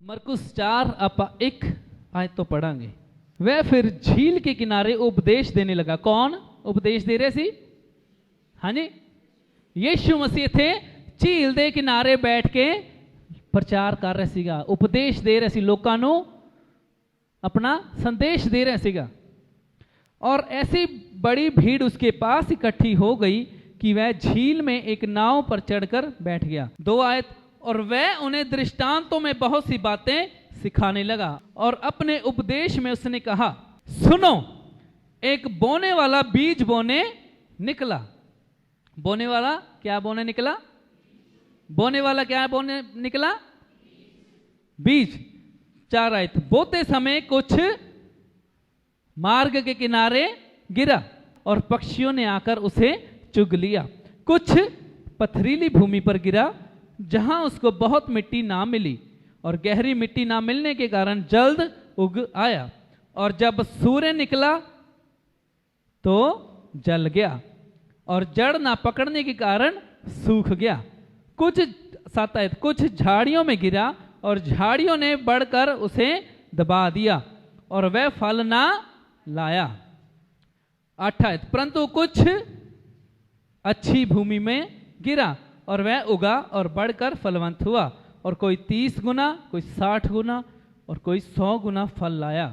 मरकुस 4 आप एक आयत तो पढ़ांगे। वह फिर झील के किनारे उपदेश देने लगा। कौन उपदेश दे रहे सी? हाँ जी, यीशु मसीह थे झील दे किनारे बैठ के प्रचार कर रहे सीगा, उपदेश दे रहे सी, लोकां नू अपना संदेश दे रहे सीगा। और ऐसी बड़ी भीड़ उसके पास इकट्ठी हो गई कि वह झील में एक नाव पर चढ़कर बैठ गया। 2 आयत, और वह उन्हें दृष्टांतों में बहुत सी बातें सिखाने लगा और अपने उपदेश में उसने कहा, सुनो, एक बोने वाला बीज बोने निकला। बोने वाला क्या बोने निकला? बोने वाला क्या बोने निकला? बीज। 4 आयत, बोते समय कुछ मार्ग के किनारे गिरा और पक्षियों ने आकर उसे चुग लिया। कुछ पथरीली भूमि पर गिरा जहां उसको बहुत मिट्टी ना मिली, और गहरी मिट्टी ना मिलने के कारण जल्द उग आया, और जब सूर्य निकला तो जल गया और जड़ ना पकड़ने के कारण सूख गया। कुछ 7 आयत, कुछ झाड़ियों में गिरा और झाड़ियों ने बढ़कर उसे दबा दिया और वह फल ना लाया। 8 आयत, परंतु कुछ अच्छी भूमि में गिरा और वह उगा और बढ़कर फलवंत हुआ, और कोई 30 गुना, कोई 60 गुना और कोई 100 गुना फल लाया।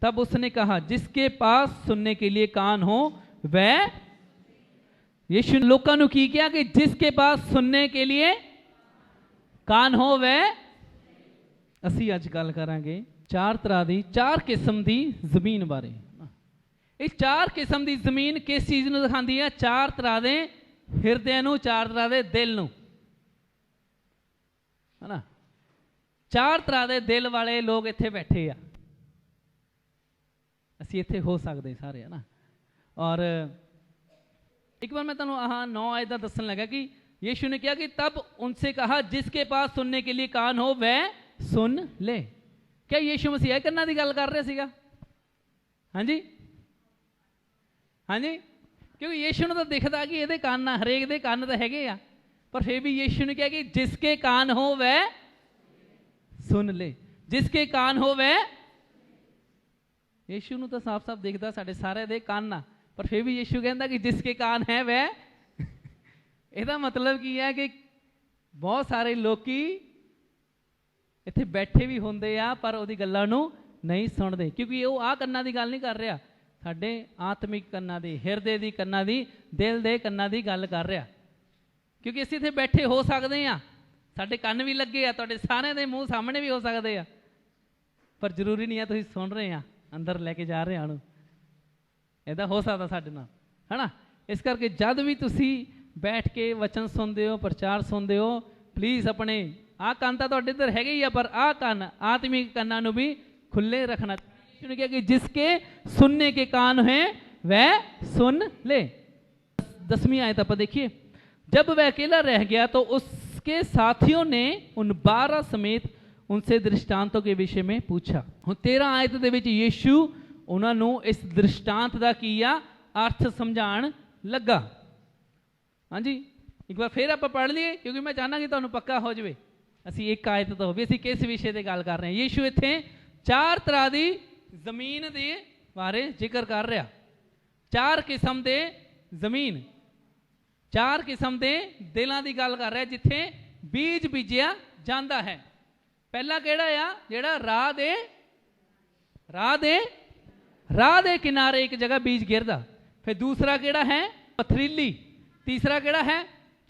तब उसने कहा, जिसके पास सुनने के लिए कान हो वह, यीशु लोकां नू की किया कि जिसके पास सुनने के लिए कान हो वह। असी अज गल करांगे 4 तरह दी, 4 किस्म दी जमीन बारे। ये 4 किस्म दी जमीन किस चीज नू दिखांदी है? 4 तरह दे हिरदे नू, 4 तरह दे दिल नू, है ना। 4 तरह दे दिल वाले लोग इत्थे बैठे आ, असी इत्थे हो सकते सारे, है ना। और एक बार मैं तुहानू 9 आयत दा दसन लगा कि यीशु ने कहा कि तब उनसे कहा, जिसके पास सुनने के लिए कान हो वह सुन ले। क्या यीशु मसीह कन्ना दी गल कर रहे सीगा? हाँ जी, हाँ जी, क्योंकि यीशु ने तो दिखता कि ये कान, हरेक दे कान तो हैगे आ, पर फिर भी यीशु ने कहा कि जिसके कान हो वह सुन ले, जिसके कान हो वह। यीशु ने तो साफ साफ दिखता साढ़े सारे दे कान, पर फिर भी यीशु कहता कि जिसके कान है वह। ਇਹਦਾ मतलब की है कि बहुत सारे लोकी इत्थे बैठे भी होंदे आ पर ਉਹਦੀ ਗੱਲਾਂ ਨੂੰ नहीं सुनते, क्योंकि ਉਹ ਆ ਕੰਨਾਂ ਦੀ ਗੱਲ नहीं कर रहा, ਸਾਡੇ आत्मिक ਕੰਨਾਂ ਦੀ, ਹਿਰਦੇ ਦੀ ਕੰਨਾਂ ਦੀ, दिल ਦੇ ਕੰਨਾਂ ਦੀ ਗੱਲ कर रहा। क्योंकि ਅਸੀਂ ਇੱਥੇ बैठे हो सकते हैं, ਸਾਡੇ ਕੰਨ भी लगे आ, ਤੁਹਾਡੇ ਸਾਰਿਆਂ ਦੇ ਮੂੰਹ सामने भी हो सकते हैं, पर जरूरी नहीं है ਤੁਸੀਂ सुन रहे हैं अंदर लेके जा रहे हैं। ਇਹਦਾ हो सकता ਸਾਡੇ ਨਾਲ, है ना। इस करके जब भी तुसी बैठ के वचन सुनते हो, प्रचार सुनते हो, प्लीज़ अपने आ कान तो तुहाडे इधर हैगे ही आ, पर आ कान आत्मिक कानों नू भी खुले रखना चाहिए। कि जिसके सुनने के कान हैं वह सुन ले। 10वीं आयत आप देखिए, जब वह अकेला रह गया तो उसके साथियों ने उन 12 समेत उनसे दृष्टांतों के विषय में पूछा। 13 आयत दे विच यीशु उन्होंने इस दृष्टांत का किया अर्थ समझाण लगा। हाँ जी, एक बार फिर आप पढ़ लिए, क्योंकि मैं चाहना कि तुहानू पक्का हो जाए असी एक आयत तो हो भी असी किस विषय की गल कर रहे हैं। यीशु इत्थे 4 तरह की जमीन के बारे जिक्र कर रहा, 4 किस्म के जमीन, 4 किस्म के दिलों की गल कर रहा, जिथे बीज बीजिया जाता है। पहला केड़ा आ, जेड़ा राह दे किनारे एक जगह बीज गिरदा। फिर दूसरा केड़ा है पथरीली, तीसरा केड़ा है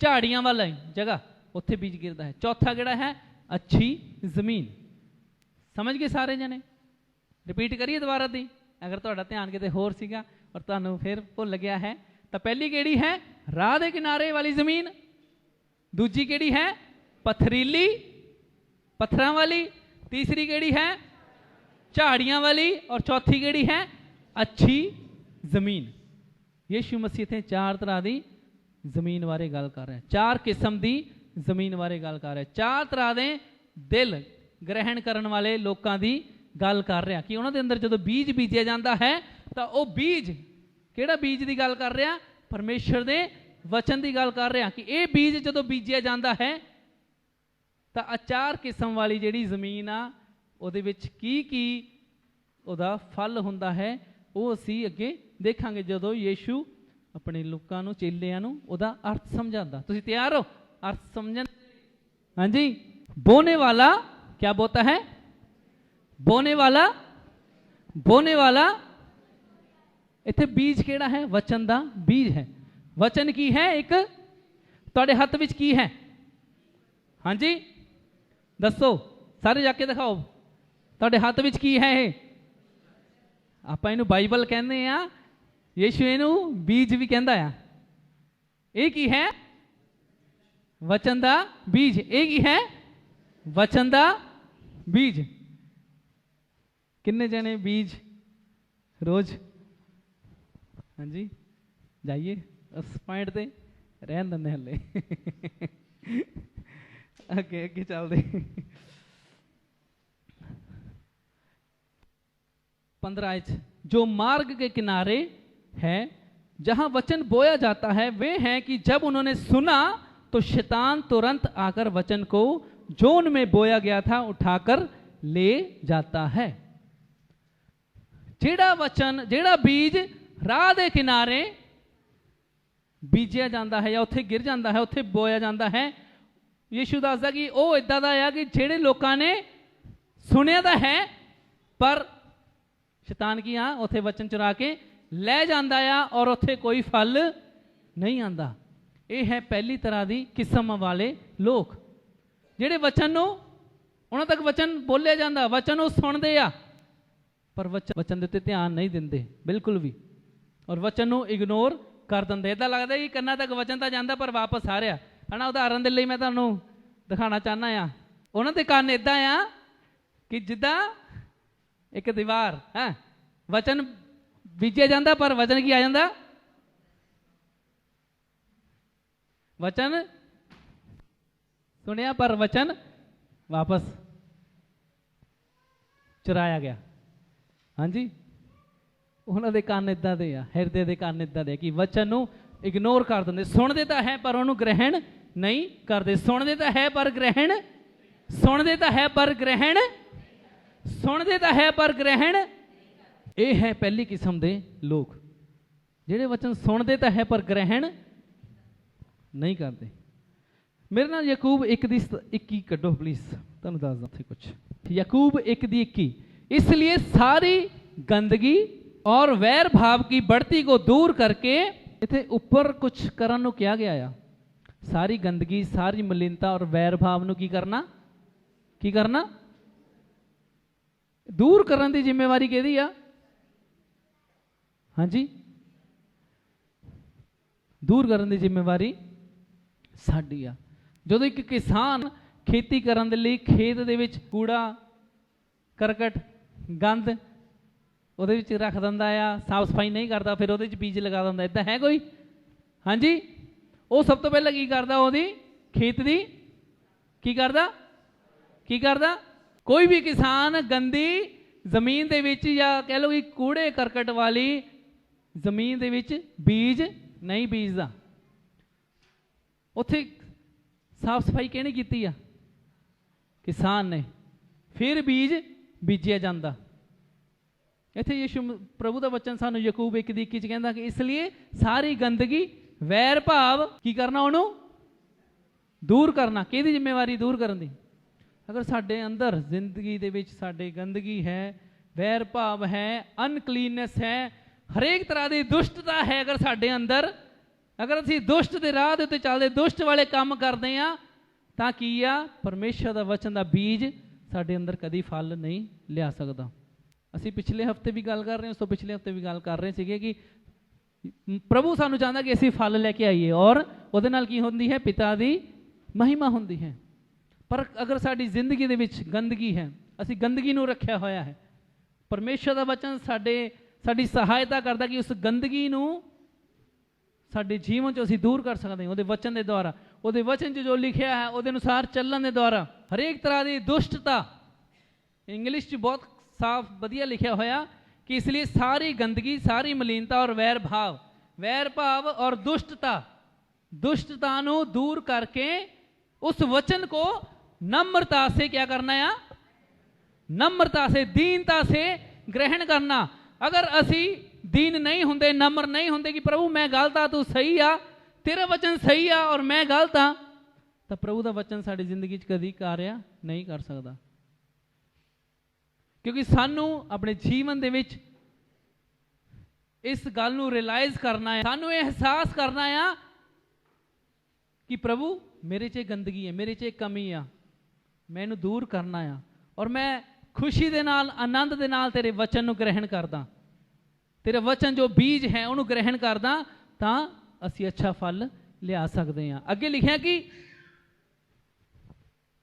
झाड़ियां वाली जगह, उत्थे बीज गिरदा है। चौथा केड़ा है अच्छी जमीन। समझ गए सारे जने? रिपीट करिए दोबारा दी, अगर तुहाडा ध्यान किते होर सीगा और तुहानू फिर भुल गया है। तो पहली केड़ी है राह दे किनारे वाली जमीन, दूजी केड़ी है पथरीली पत्थरां वाली, तीसरी केड़ी है झाड़ियां वाली, और चौथी केड़ी है अच्छी जमीन। यीशु मसीह थे 4 तरह की जमीन बारे गल कर रहे हैं, 4 किस्म की जमीन बारे गल कर रहे हैं, 4 तरह के दिल ग्रहण करने वाले लोगों की गल कर रहे हैं कि उन्होंने अंदर जो बीज बीजा जाता है तो वह बीज केड़ा बीज की गल कर रहा, परमेश्वर के वचन की गल कर रहा कि यह बीज जो बीजिया जाता है ਤਾਂ ਆ 4 ਕਿਸਮ ਵਾਲੀ ਜਿਹੜੀ ਜ਼ਮੀਨ ਆ ਉਹਦੇ ਵਿੱਚ ਕੀ ਉਹਦਾ ਫਲ ਹੁੰਦਾ ਹੈ, ਉਹ ਅਸੀਂ ਅੱਗੇ ਦੇਖਾਂਗੇ ਜਦੋਂ ਯੀਸ਼ੂ ਆਪਣੇ ਲੋਕਾਂ ਨੂੰ, ਚੇਲਿਆਂ ਨੂੰ ਉਹਦਾ ਅਰਥ ਸਮਝਾਉਂਦਾ। ਤੁਸੀਂ ਤਿਆਰ ਹੋ अर्थ समझन? हाँ जी। बोने वाला क्या बोता है? बोने वाला इत्थे बीज केड़ा है? वचन दा बीज है। वचन की है? एक तुहाडे हत्थ विच की है? हाँ जी दसो, सारे जाके दिखाओ तुहाडे हत्थ विच की है? आपां इहनूं बाइबल कहंदे आ, यीशु इहनूं बीज भी कहंदा आ। ये की है? वचन दा बीज। ये की है? वचन दा बीज। किन्ने जने बीज रोज? हाँ जी जाइए उस पॉइंट ते रहन दिंदे हले अगे अगे चलदे। 15 जो मार्ग के किनारे है जहां वचन बोया जाता है, वे हैं कि जब उन्होंने सुना तो शैतान तुरंत आकर वचन को जो उनमें बोया गया था उठाकर ले जाता है। जेड़ा वचन, जेड़ा बीज राह दे किनारे बीजिया जाता है या उत्थे गिर जाता है, उत्थे बोया जाता है, यीशु दसदा कि वह इदां दा है कि जेड़े लोगों ने सुनिया तो है पर शैतान की उत्थे वचन चुरा के ले जाता है और उत्थे कोई फल नहीं आता। यह है पहली तरह की किस्म वाले लोग, जेड़े वचन नूं उन्हां तक वचन बोलिया जाता, वचन वो सुनते आ पर वचन दे उत्ते ध्यान नहीं देंदे बिल्कुल भी, और वचन नूं इग्नोर कर देंदे। इदां लगदा कि कन्नां तक वचन तां जांदा पर वापस आ रहा है ना। उदाहरण दे लई मैं तुहानूं दिखाना चाहना आ, उन्हां दे कंन इदां आ कि जिद्दां एक दीवार है, वचन बीजिया जाता पर वचन की आ जाता? वचन सुनिया पर वचन वापस चुराया गया। हाँ जी उन्होंने कान इदा दे आ, हिरदे दे कान इदा दे कि वचन नूं इग्नोर कर देंगे। सुनते तो है पर उन्होंने ग्रहण नहीं करते। सुनते तो है पर ग्रहण, सुनते तो है पर ग्रहण, सुनते तो है पर ग्रहण। ये है पहली किस्म के लोग, जेड़े वचन सुनते तो है पर ग्रहण नहीं करते। मेरे नाल याकूब 1:21 कड्डो प्लीज, तुहानूं दसदा उत्थे कुछ। याकूब 1:21 इसलिए सारी गंदगी और वैर भाव की बढ़ती को दूर करके, इत्थे ऊपर कुछ करन नूं कहा गया आ। सारी गंदगी, सारी मलिनता और वैर भाव नूं की करना दूर करन दी जिम्मेवारी किहदी आ? हाँ जी दूर करन दी जिम्मेवारी साडी आ। ਜਦੋਂ ਇੱਕ किसान खेती ਕਰਨ ਦੇ ਲਈ खेत ਦੇ ਵਿੱਚ कूड़ा करकट गंद ਉਹਦੇ ਵਿੱਚ ਰੱਖ ਦਿੰਦਾ ਆ, ਸਾਫ ਸਫਾਈ ਨਹੀਂ ਕਰਦਾ, ਫਿਰ ਉਹਦੇ ਵਿੱਚ ਬੀਜ ਲਗਾ ਦਿੰਦਾ, ਇਦਾਂ ਹੈ ਕੋਈ? ਹਾਂਜੀ ਉਹ ਸਭ ਤੋਂ ਪਹਿਲਾਂ ਕੀ ਕਰਦਾ? ਉਹਦੀ ਖੇਤ ਦੀ ਕੀ ਕਰਦਾ? ਕੋਈ ਵੀ ਕਿਸਾਨ ਗੰਦੀ ਜ਼ਮੀਨ ਦੇ ਵਿੱਚ ਜਾਂ ਕਹਿ ਲਓ ਕਿ ਕੂੜੇ ਕਰਕਟ ਵਾਲੀ ਜ਼ਮੀਨ ਦੇ ਵਿੱਚ ਬੀਜ ਨਹੀਂ ਬੀਜਦਾ। ਉੱਥੇ साफ सफाई किहने कीती आ? किसान ने। फिर बीज बीजिया जाता। इत्थे यीशु प्रभु का वचन सानू याकूब 1:21 च कहंदा कि इसलिए सारी गंदगी वैर भाव की करना, उन्होंने दूर करना। किहदी जिम्मेवारी दूर करन दी? अगर साडे अंदर जिंदगी दे विच साडे गंदगी है, वैर भाव है, अनक्लीननेस है, हरेक तरह की दुष्टता है, अगर साडे अंदर, अगर असीं दुष्ट के राह दे उत्ते चलदे, दुष्ट वाले काम करते हैं, तां की आ परमेश्वर का वचन का बीज साडे अंदर कदी फल नहीं लिया सकता। असीं पिछले हफ्ते भी गल कर रहे हैं, उस तो पिछले हफ्ते भी गल कर रहे सीगे कि प्रभु सानू चाहता कि असीं फल लैके आईए और उहदे नाल की हुंदी है? पिता दी महिमा हुंदी है। पर अगर साडी जिंदगी दे विच गंदगी है, असीं गंदगी नूं रखिया होया है, परमेश्वर का वचन साडी सहायता करता कि उस गंदगी नूं साडे जीवन चो असीं दूर कर सकते हैं उहदे वचन के द्वारा। उहदे वचन जो लिखिया है उहदे अनुसार चलण के द्वारा हरेक तरह की दुष्टता, इंग्लिश च बहुत साफ वधिया लिखिया होया कि इसलिए सारी गंदगी, सारी मलीनता और वैर भाव और दुष्टता नूं दूर करके उस वचन को नम्रता से क्या करना है? नम्रता से, दीनता से ग्रहण करना। अगर असी दीन नहीं होंगे, नम्र नहीं होंगे कि प्रभु मैं गलत हाँ, तू सही आ, तेरा वचन सही आ और मैं गलत हाँ, तो प्रभु का वचन साड़ी जिंदगी कभी कार्य नहीं कर सकता। क्योंकि सानू अपने जीवन दे विच इस गल नू रियलाइज करना है, सानू एहसास करना है कि प्रभु मेरे च गंदगी है, मेरे च कमी आ, मैं इनू दूर करना है और मैं खुशी दे नाल, आनंद दे नाल तेरे वचन नू ग्रहण करदा, तेरे वचन जो बीज है उन्होंने ग्रहण करदा, तां असी अच्छा फल लिया सकते हैं। अगे लिखा कि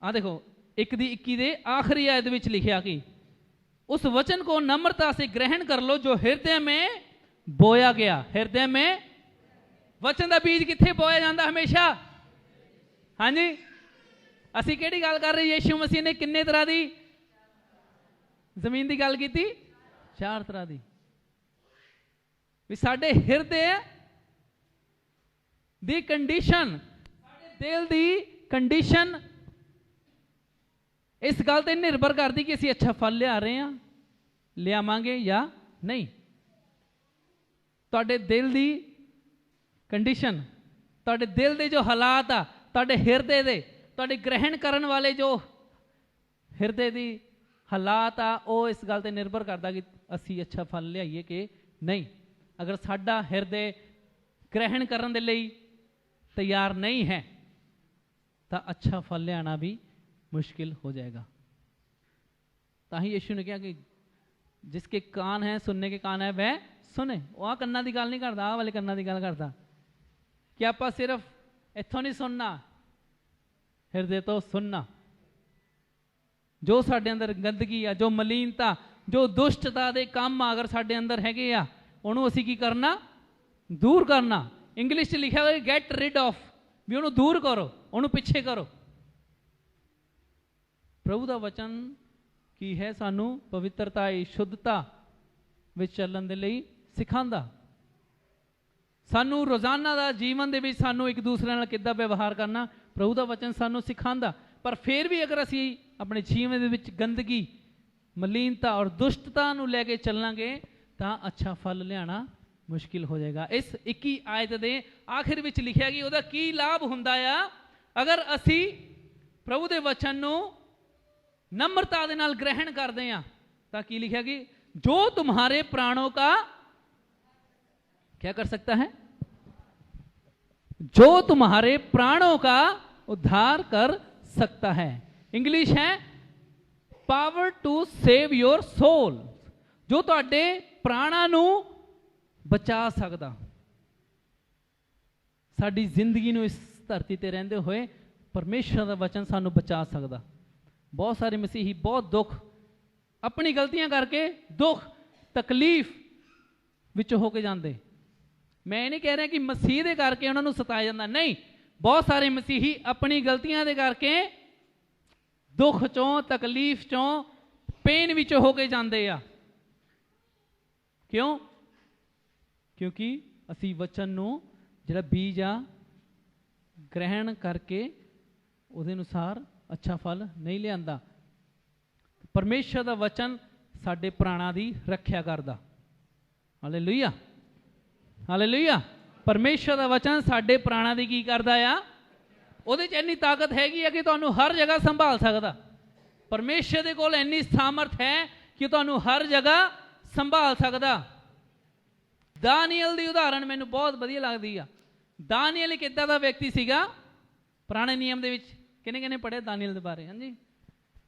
आ देखो 1:21 दे आखिरी आयत विच लिखा कि उस वचन को नम्रता से ग्रहण कर लो जो हृदय में बोया गया। हृदय में वचन का बीज कित्थे बोया जाता? हमेशा। हाँ जी, असी किहड़ी गल कर रहे? यीशु मसीह ने किन्ने तरह की जमीन की गल की? 4 तरह की। भी साडे हृदय दी कंडीशन, साडे दिल दी कंडीशन इस गल ते निर्भर करती कि असी अच्छा फल लिया रहे हैं, लियावांगे या नहीं। तुहाडे दिल दी कंडीशन, तुहाडे दिल दे जो हालात आ, तुहाडे हृदय दे, तुहाडे ग्रहण करन वाले जो हृदय दी हालात आ, वो इस गल ते निर्भर करता कि असी अच्छा फल लियाइए कि नहीं। अगर साडा हृदय ग्रहण करन दे लई तैयार नहीं है तो अच्छा फल लियाना भी मुश्किल हो जाएगा। ताही यीशु ने कहा कि जिसके कान है, सुनने के कान है, वह सुने। वह कन्ना की गल नहीं करता, आ वाले कन्ना की गल करता कि आप सिर्फ इत्थों नहीं सुनना, हृदय तो सुनना। जो साडे अंदर गंदगी आ, जो मलीनता, जो दुष्टता दे काम अगर साडे अंदर हैगे आ, उन्होंने असी की करना? दूर करना। इंग्लिश लिखा हुआ गेट रिड ऑफ, भी उन्होंने दूर करो, उन्होंने पिछे करो। प्रभु का वचन की है? सानू पवित्रता, शुद्धता विच चलण दे लई सिखांदा। सानू रोजाना दा जीवन दे विच सानू एक दूसरे नाल किद्दां व्यवहार करना प्रभु का वचन सानू सिखांदा। पर फिर भी अगर असी अपने जीवन दे विच गंदगी, मलीनता और दुष्टता नू लैके चलांगे तां अच्छा फल लियाना मुश्किल हो जाएगा। इस 21 आयत दे आखिर विच लिखिया कि उहदा की लाभ हुंदा आ अगर असी प्रभु दे वचन नू नम्रता दे नाल ग्रहण करते हैं। तां की लिखिया कि जो तुम्हारे प्राणों का क्या कर सकता है? जो तुम्हारे प्राणों का उद्धार कर सकता है। इंग्लिश है power to save your soul, जो तुहाडे प्राणा नू बचा सकदा। साडी जिंदगी नू इस धरती ते रहिंदे होए परमेश्वर दा वचन सानू बचा सकदा। बहुत सारे मसीही बहुत दुख, अपनी गलतियां करके दुख तकलीफ विच होके जाते। मैं नहीं कह रहा कि मसीह दे करके उन्होंने सताया जाता, नहीं। बहुत सारे मसीही अपनी गलतियां दे करके दुख चों, तकलीफ चों, पेन विच होके जाते आ। क्यों? क्योंकि असी वचन नू जिहड़ा बीज आ ग्रहण करके उहदे अनुसार अच्छा फल नहीं लिआंदा। परमेश्वर दा वचन साडे प्राणा दी रखिया करदा। Hallelujah, hallelujah. परमेश्वर दा वचन साडे प्राणा दी की करदा आ? उहदे च इन्नी ताकत हैगी है कि तुहानू हर जगह संभाल सकदा। परमेश्वर दे कोल इन्नी सामर्थ है कि तुहानू हर जगह संभाल सकदा। दानियल दी उदाहरण मैनू बहुत वधिया लगदी आ। दानियल एक इदां दा व्यक्ति सीगा, पुराने नियम दे विच किने किने पढ़े दानियल दे बारे? हाँ जी,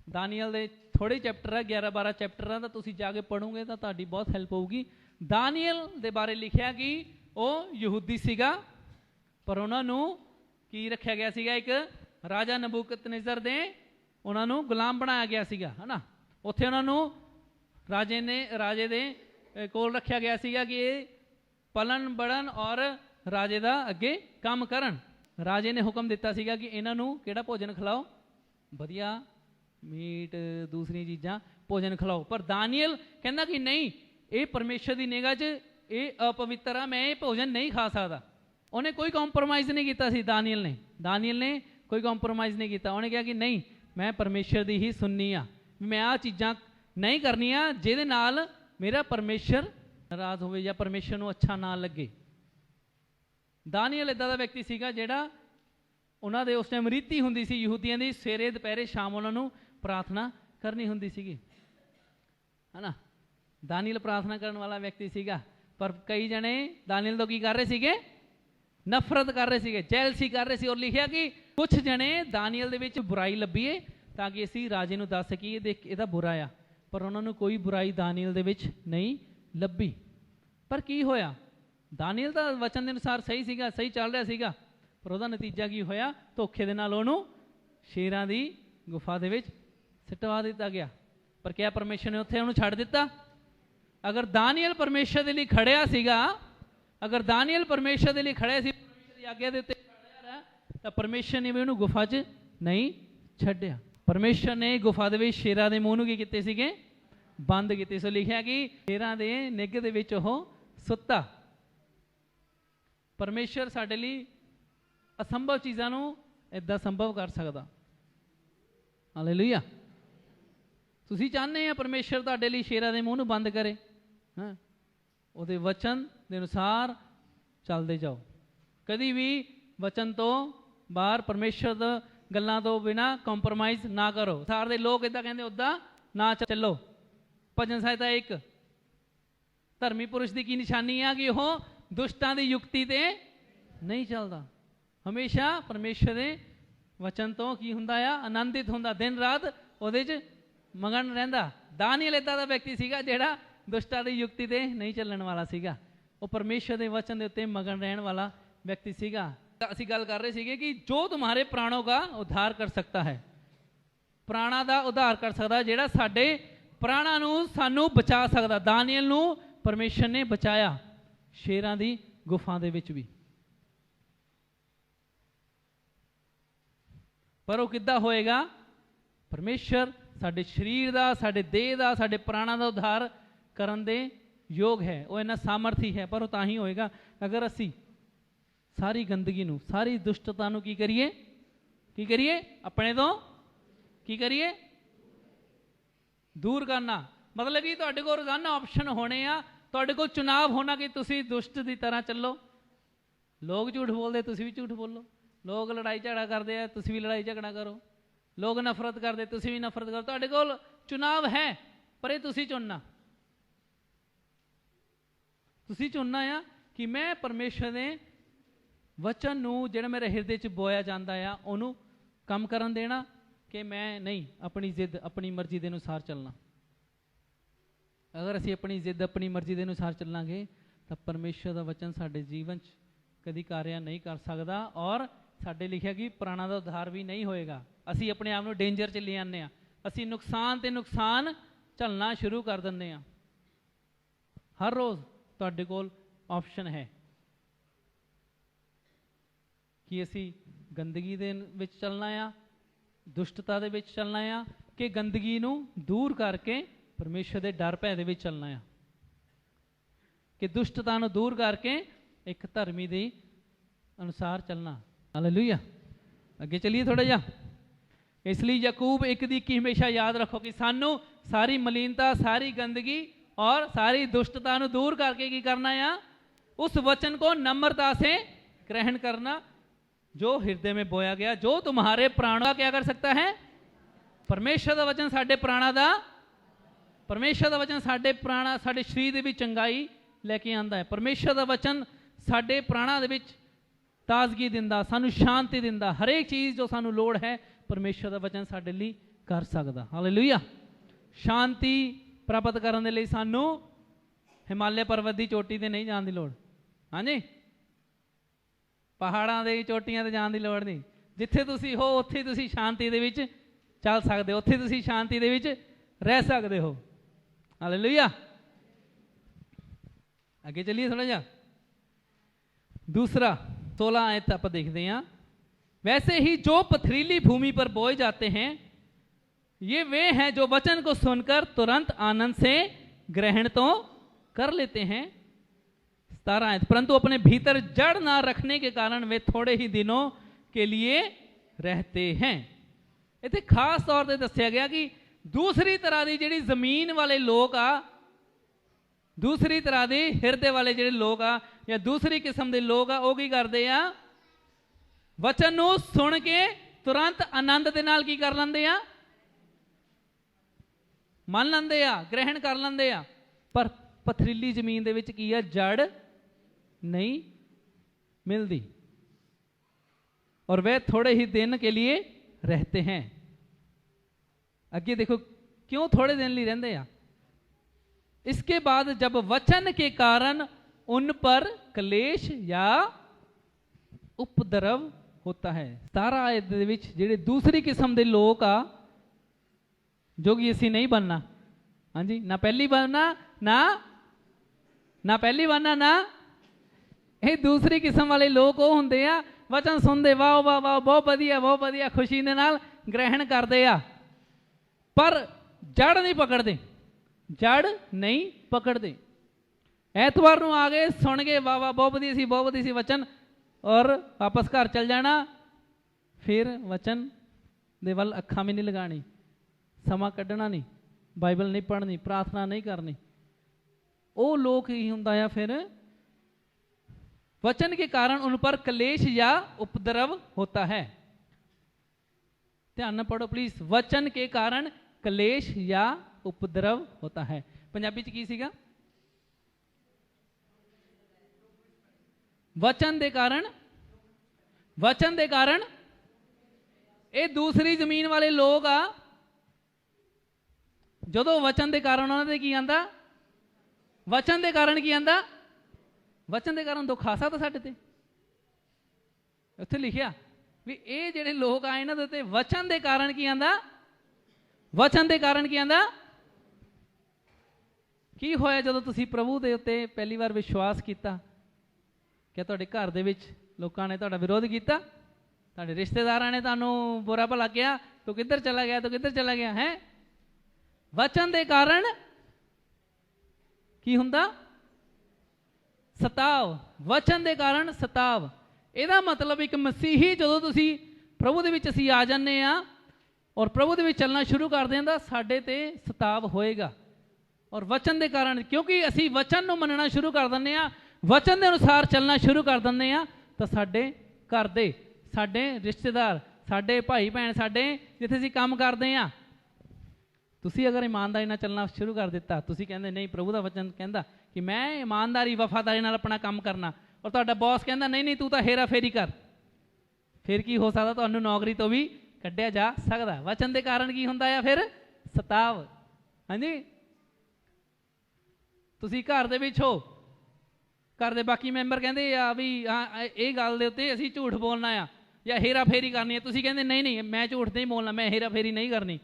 दानियल दे थोड़े चैप्टर है, 11-12 चैप्टर है, तो तुसीं जाके पढ़ोगे तो तुहाडी बहुत हेल्प होगी। दानियल दे बारे लिखिया कि वह यहूदी सीगा, पर उन्होंने की रखा गया सीगा, एक राजा नबूकदनेस्सर दे उन्होंने गुलाम बनाया गया सीगा, है ना। उत्थे उन्होंने राजे दे कोल रखा गया सीगा कि पलन बढ़न और राजे दा अगे काम करन। राजे ने हुक्म दिता सीगा कि इन्हों केड़ा भोजन खिलाओ, वधिया मीट, दूसरी चीज़ां भोजन खिलाओ। पर दानियल कहना कि नहीं, ये परमेश्वर की निगाह च ये अपवित्र आ, मैं ये भोजन नहीं खा सकता। उन्हें कोई कॉम्प्रोमाइज़ नहीं किया। दानियल ने कोई कॉम्प्रोमाइज़ नहीं किया। उन्हें कहा कि नहीं, मैं परमेश्वर दी ही सुननी आ, मैं आ चीज़ां नहीं करनियां जिहदे नाल मेरा परमेश्वर नाराज होवे या परमेश्वर नूं अच्छा ना लगे। दानियल इदां दा व्यक्ति सीगा जिहड़ा उन्हां दे उस टाइम रीति हुंदी सी यहूदियां दी, सवेरे दुपहरे शाम उन्हां नूं प्रार्थना करनी हुंदी सीगी, है ना। दानियल प्रार्थना करने वाला व्यक्ति सीगा, पर कई जने दानियल तो की कर रहे सीगे, नफरत कर रहे सीगे, जैलसी कर रहे सी। और लिखिया कि कुछ जने दानियल दे विच बुराई लभीए ताकि असीं राजे नूं दस सकीए देख इहदा बुरा आ, पर उन्हां नूं कोई बुराई दानियल दे विच नहीं लभी। पर की होया, दानियल दा वचन दे अनुसार सही सीगा, सही चल रहा सीगा, पर उहदा नतीजा की होया, धोखे दे नाल उहनूं शेरां दी गुफा दे विच सिटवा दिता गया। पर क्या परमेश्वर ने उत्थे उहनूं छड्ड दिता? अगर दानियल परमेश्वर दे लई खड़िया सीगा, अगर दानियल परमेश्वर दे लई खड़े सी, परमेश्वर दी आग्ञा दे उत्ते खड़िया रहा, तां परमेश्वर ने भी उहनूं गुफा 'च नहीं छड्डिया। परमेश्वर ने गुफा दे विच शेरां दे मूँह नूं की कीते सीगे? बंद कीते। सो लिखिया कि शेरां दे निग दे विच ओह सुत्ता। परमेश्वर साडे लई असंभव चीज़ां नूं इदां संभव कर सकदा। हालेलुया। तुसीं चाहते हैं परमेश्वर तुहाडे लई शेरां दे मूँह नूं बंद करे? हाँ, उहदे वचन दे अनुसार चलदे जाओ, कदी भी वचन तो बाहर परमेश्वर दी गल्लां तो बिना कंप्रोमाइज़ ना करो। सारे दे लोग इदां कहंदे उदां ना चलो। भजन संहिता 1 धर्मी पुरुष की की निशानी है कि वह दुष्टां दी युक्ति ते नहीं चलता, हमेशा परमेश्वर दे वचन तो की हुंदा आ, आनंदित हुंदा, दिन रात उहदे च मगन रहिंदा। दानियल इदां दा व्यक्ति सीगा जिहड़ा दुष्टां दी युक्ति ते नहीं चलण वाला सीगा, वो परमेश्वर दे वचन दे उत्ते मगन रहण वाला व्यक्ति सीगा। असीं गल कर रहे सीगे कि जो तुम्हारे प्राणों का उद्धार कर सकता है, प्राणा दा उद्धार कर सकदा, जिहड़ा साडे प्राणा नूं सानू बचा सकदा। दानियल नूं परमेश्वर ने बचाया शेरां दी गुफा दे विच भी। पर वो किद्दां होएगा? परमेश्वर साडे शरीर दा, साडे देह दा, साडे प्राणा दा उद्धार करन दे योग है, वो इन्ना सामर्थी है। पर वो तां ही होएगा अगर असी सारी गंदगी नूं, सारी दुष्टता नूं की करिए? की करिए? अपने तो की करिए? दूर करना। मतलब कि तुहाडे कोल रोजाना ऑप्शन होने आ, तुहाडे कोल चुनाव होना कि तुसीं दुष्ट की तरह चलो। लोग झूठ बोलते, तुसीं भी झूठ बोलो। लोग लड़ाई झगड़ा करते हैं, तुसीं भी लड़ाई झगड़ा करो। लोग नफरत करते, तुसीं भी नफरत करो। तुहाडे कोल चुनाव है, पर ये तुसीं चुनना। तुसीं चुनना आ कि मैं परमेश्वर दे वचन नूं जिहड़ा मेरे हिरदे च बोया जांदा आ उहनूं काम करन देना, कि मैं नहीं अपनी जिद अपनी मर्जी के अनुसार चलना। अगर असी अपनी जिद अपनी मर्जी के अनुसार चलांगे तो परमेश्वर का वचन साडे जीवन च कभी कार्य नहीं कर सकता, और साडे लिखिया कि प्राणा का उद्धार भी नहीं होएगा। असी अपने आप को डेंजर च ले आने, असी नुकसान ते नुकसान झलना शुरू कर दिंदे आ। हर रोज़ तुहाडे कोल ऑप्शन है कि असी गंदगी दे विच चलना आ, दुष्टता दे विच चलना आ, कि गंदगी नूं दूर करके परमेश्वर दे डर भय दे विच चलना आ, कि दुष्टता नूं दूर करके एक धर्मी दे अनुसार चलना। हालेलुया। अगे चलिए थोड़ा जा। इसलिए याकूब 1:21 हमेशा याद रखो कि सानू सारी मलीनता, सारी गंदगी और सारी दुष्टता नूं दूर करके की करना आ? उस वचन को नम्रता से ग्रहण करना जो हृदय में बोया गया, जो तुम्हारे प्राणों का क्या कर सकता है? परमेश्वर का वचन साडे प्राणा दा, परमेश्वर का वचन साडे प्राणा, साडे शरीर दे विच चंगाई लेके आंदा है। परमेश्वर का वचन साडे प्राणा दे विच ताजगी दिंदा, सानू शांति दिंदा। हरेक चीज़ जो सानू लोड़ है परमेश्वर का वचन साडे लई कर सकदा। हालेलुया। शांति प्राप्त करने लई सानू हिमालय पर्वत की चोटी ते नहीं जाने की लोड़। हाँ जी, पहाड़ां दे चोटियां ते जाने की लोड़ नहीं। जिथे तुसी हो उत्थे तुसी शांति दे विच चल सकते हो, उत्थे तुसी शांति दे विच रह सकते हो। हालेलुया। आगे चलिए थोड़ा जा। दूसरा 16 आयत आप देखते हैं। वैसे ही जो पथरीली भूमि पर बोए जाते हैं ये वे हैं जो वचन को सुनकर तुरंत आनंद से ग्रहण तो कर लेते हैं। 17 आयत, परंतु अपने भीतर जड़ ना रखने के कारण वे थोड़े ही दिनों के लिए रहते हैं। ਇੱਥੇ ਖਾਸ ਤੌਰ ਤੇ ਦੱਸਿਆ ਗਿਆ ਕਿ ਦੂਸਰੀ ਤਰ੍ਹਾਂ ਦੀ ਜਿਹੜੀ ਜ਼ਮੀਨ ਵਾਲੇ ਲੋਕ ਆ, ਦੂਸਰੀ ਤਰ੍ਹਾਂ ਦੇ ਹਿਰਦੇ ਵਾਲੇ ਜਿਹੜੇ ਲੋਕ ਆ ਜਾਂ ਦੂਸਰੀ ਕਿਸਮ ਦੇ ਲੋਕ ਆ, ਉਹ ਕੀ ਕਰਦੇ ਆ? ਵਚਨ ਨੂੰ ਸੁਣ ਕੇ ਤੁਰੰਤ ਆਨੰਦ ਦੇ ਨਾਲ ਕੀ ਕਰ ਲੈਂਦੇ ਆ? ਮੰਨ ਲੈਂਦੇ ਆ, ਗ੍ਰਹਿਣ ਕਰ ਲੈਂਦੇ ਆ। ਪਰ ਪਥਰੀਲੀ ਜ਼ਮੀਨ ਦੇ ਵਿੱਚ ਕੀ ਆ? ਜੜ नहीं मिलती और वह थोड़े ही दिन के लिए रहते हैं। आगे देखो क्यों थोड़े दिन लिए रहते हैं? इसके बाद जब वचन के कारण उन पर क्लेश या उपद्रव होता है। 17 आयत दे विच जिहड़े दूसरी किस्म के लोग आ जो कि असीं नहीं बनना, हाँ जी, ना पहली बनना ना पहली बनना ना ਇਹ ਦੂਸਰੀ ਕਿਸਮ ਵਾਲੇ ਲੋਕ ਉਹ ਹੁੰਦੇ ਆ, ਵਚਨ ਸੁਣਦੇ, ਵਾਹ ਵਾਹ ਵਾਹ, ਬਹੁਤ ਵਧੀਆ, ਖੁਸ਼ੀ ਦੇ ਨਾਲ ਗ੍ਰਹਿਣ ਕਰਦੇ ਆ, ਪਰ ਜੜ ਨਹੀਂ ਪਕੜਦੇ, ਜੜ ਨਹੀਂ ਪਕੜਦੇ। ਐਤਵਾਰ ਨੂੰ ਆ ਗਏ, ਸੁਣ ਗਏ, ਵਾਹ ਵਾਹ, ਬਹੁਤ ਵਧੀਆ ਸੀ ਵਚਨ, ਔਰ ਵਾਪਸ ਘਰ ਚਲ ਜਾਣਾ, ਫਿਰ ਵਚਨ ਦੇ ਵੱਲ ਅੱਖਾਂ ਵੀ ਨਹੀਂ ਲਗਾਣੀ, ਸਮਾਂ ਕੱਢਣਾ ਨਹੀਂ, ਬਾਈਬਲ ਨਹੀਂ ਪੜ੍ਹਨੀ, ਪ੍ਰਾਰਥਨਾ ਨਹੀਂ ਕਰਨੀ। ਉਹ ਲੋਕ ਹੀ ਹੁੰਦਾ ਆ ਫਿਰ वचन के कारण उन पर क्लेश या उपद्रव होता है। ध्यान न पढ़ो प्लीज। वचन के कारण क्लेश या उपद्रव होता है। पंजाबी च की सीगा? वचन दे कारण ये दूसरी जमीन वाले लोग आ, जदों वचन दे कारण उन्होंने की आंदा, वचन दे कारण की आंदा, वचन के कारण दुख आ सकता साडे ते। उत्थे लिखिया भी ये जिहड़े लोग आए इन्हां दे उत्ते वचन के कारण की आंदा, वचन के कारण की आंदा, की होया जदों तुसीं प्रभु दे उत्ते पहली बार विश्वास किया, क्या तुहाडे घर दे विच लोकां ने तुहाडा विरोध किया, तुहाडे रिश्तेदारां ने तुहानूं बुरा भला कहा, तू किधर चला गया है? वचन के कारण की हुंदा? सताव। वचन के कारण सताव। ਇਹਦਾ मतलब एक मसीही ਜਦੋਂ ਤੁਸੀਂ प्रभु ਦੇ ਵਿੱਚ ਅਸੀਂ ਆ ਜਾਂਦੇ ਆ और प्रभु ਦੇ ਵਿੱਚ ਚੱਲਣਾ ਸ਼ੁਰੂ ਕਰਦੇ ਹਾਂ ਤਾਂ ਸਾਡੇ ਤੇ ਸਤਾਵ ਹੋਏਗਾ। और वचन के कारण, क्योंकि ਅਸੀਂ वचन ਨੂੰ ਮੰਨਣਾ ਸ਼ੁਰੂ ਕਰ ਦਿੰਦੇ ਆ, वचन ਦੇ ਅਨੁਸਾਰ ਚੱਲਣਾ ਸ਼ੁਰੂ ਕਰ ਦਿੰਦੇ ਆ, ਤਾਂ ਸਾਡੇ ਘਰ ਦੇ, ਸਾਡੇ ਰਿਸ਼ਤੇਦਾਰ, ਸਾਡੇ ਭਾਈ ਭੈਣ, ਸਾਡੇ ਜਿੱਥੇ ਅਸੀਂ ਕੰਮ ਕਰਦੇ ਆ, ਤੁਸੀਂ ਅਗਰ ईमानदारी ਨਾਲ ਚੱਲਣਾ ਸ਼ੁਰੂ ਕਰ ਦਿੱਤਾ, ਤੁਸੀਂ ਕਹਿੰਦੇ ਨਹੀਂ प्रभु ਦਾ वचन ਕਹਿੰਦਾ कि मैं ईमानदारी वफादारी नाल अपना काम करना, और तुहाडा बॉस कहता नहीं तू तो हेरा फेरी कर, फिर की हो सकता? तुहानूं नौकरी तो भी कढ़िया जा सकता। वचन के कारण की हुंदा है फिर? सताव। हाँ जी, तुसीं घर दे विच हो, घर दे बाकी मैंबर कहते आ भी हाँ ये गल दे उत्ते असीं झूठ बोलना आ या हेरा फेरी करनी है, तुसीं कहंदे नहीं मैं झूठ नहीं बोलना, मैं हेरा फेरी नहीं करनी,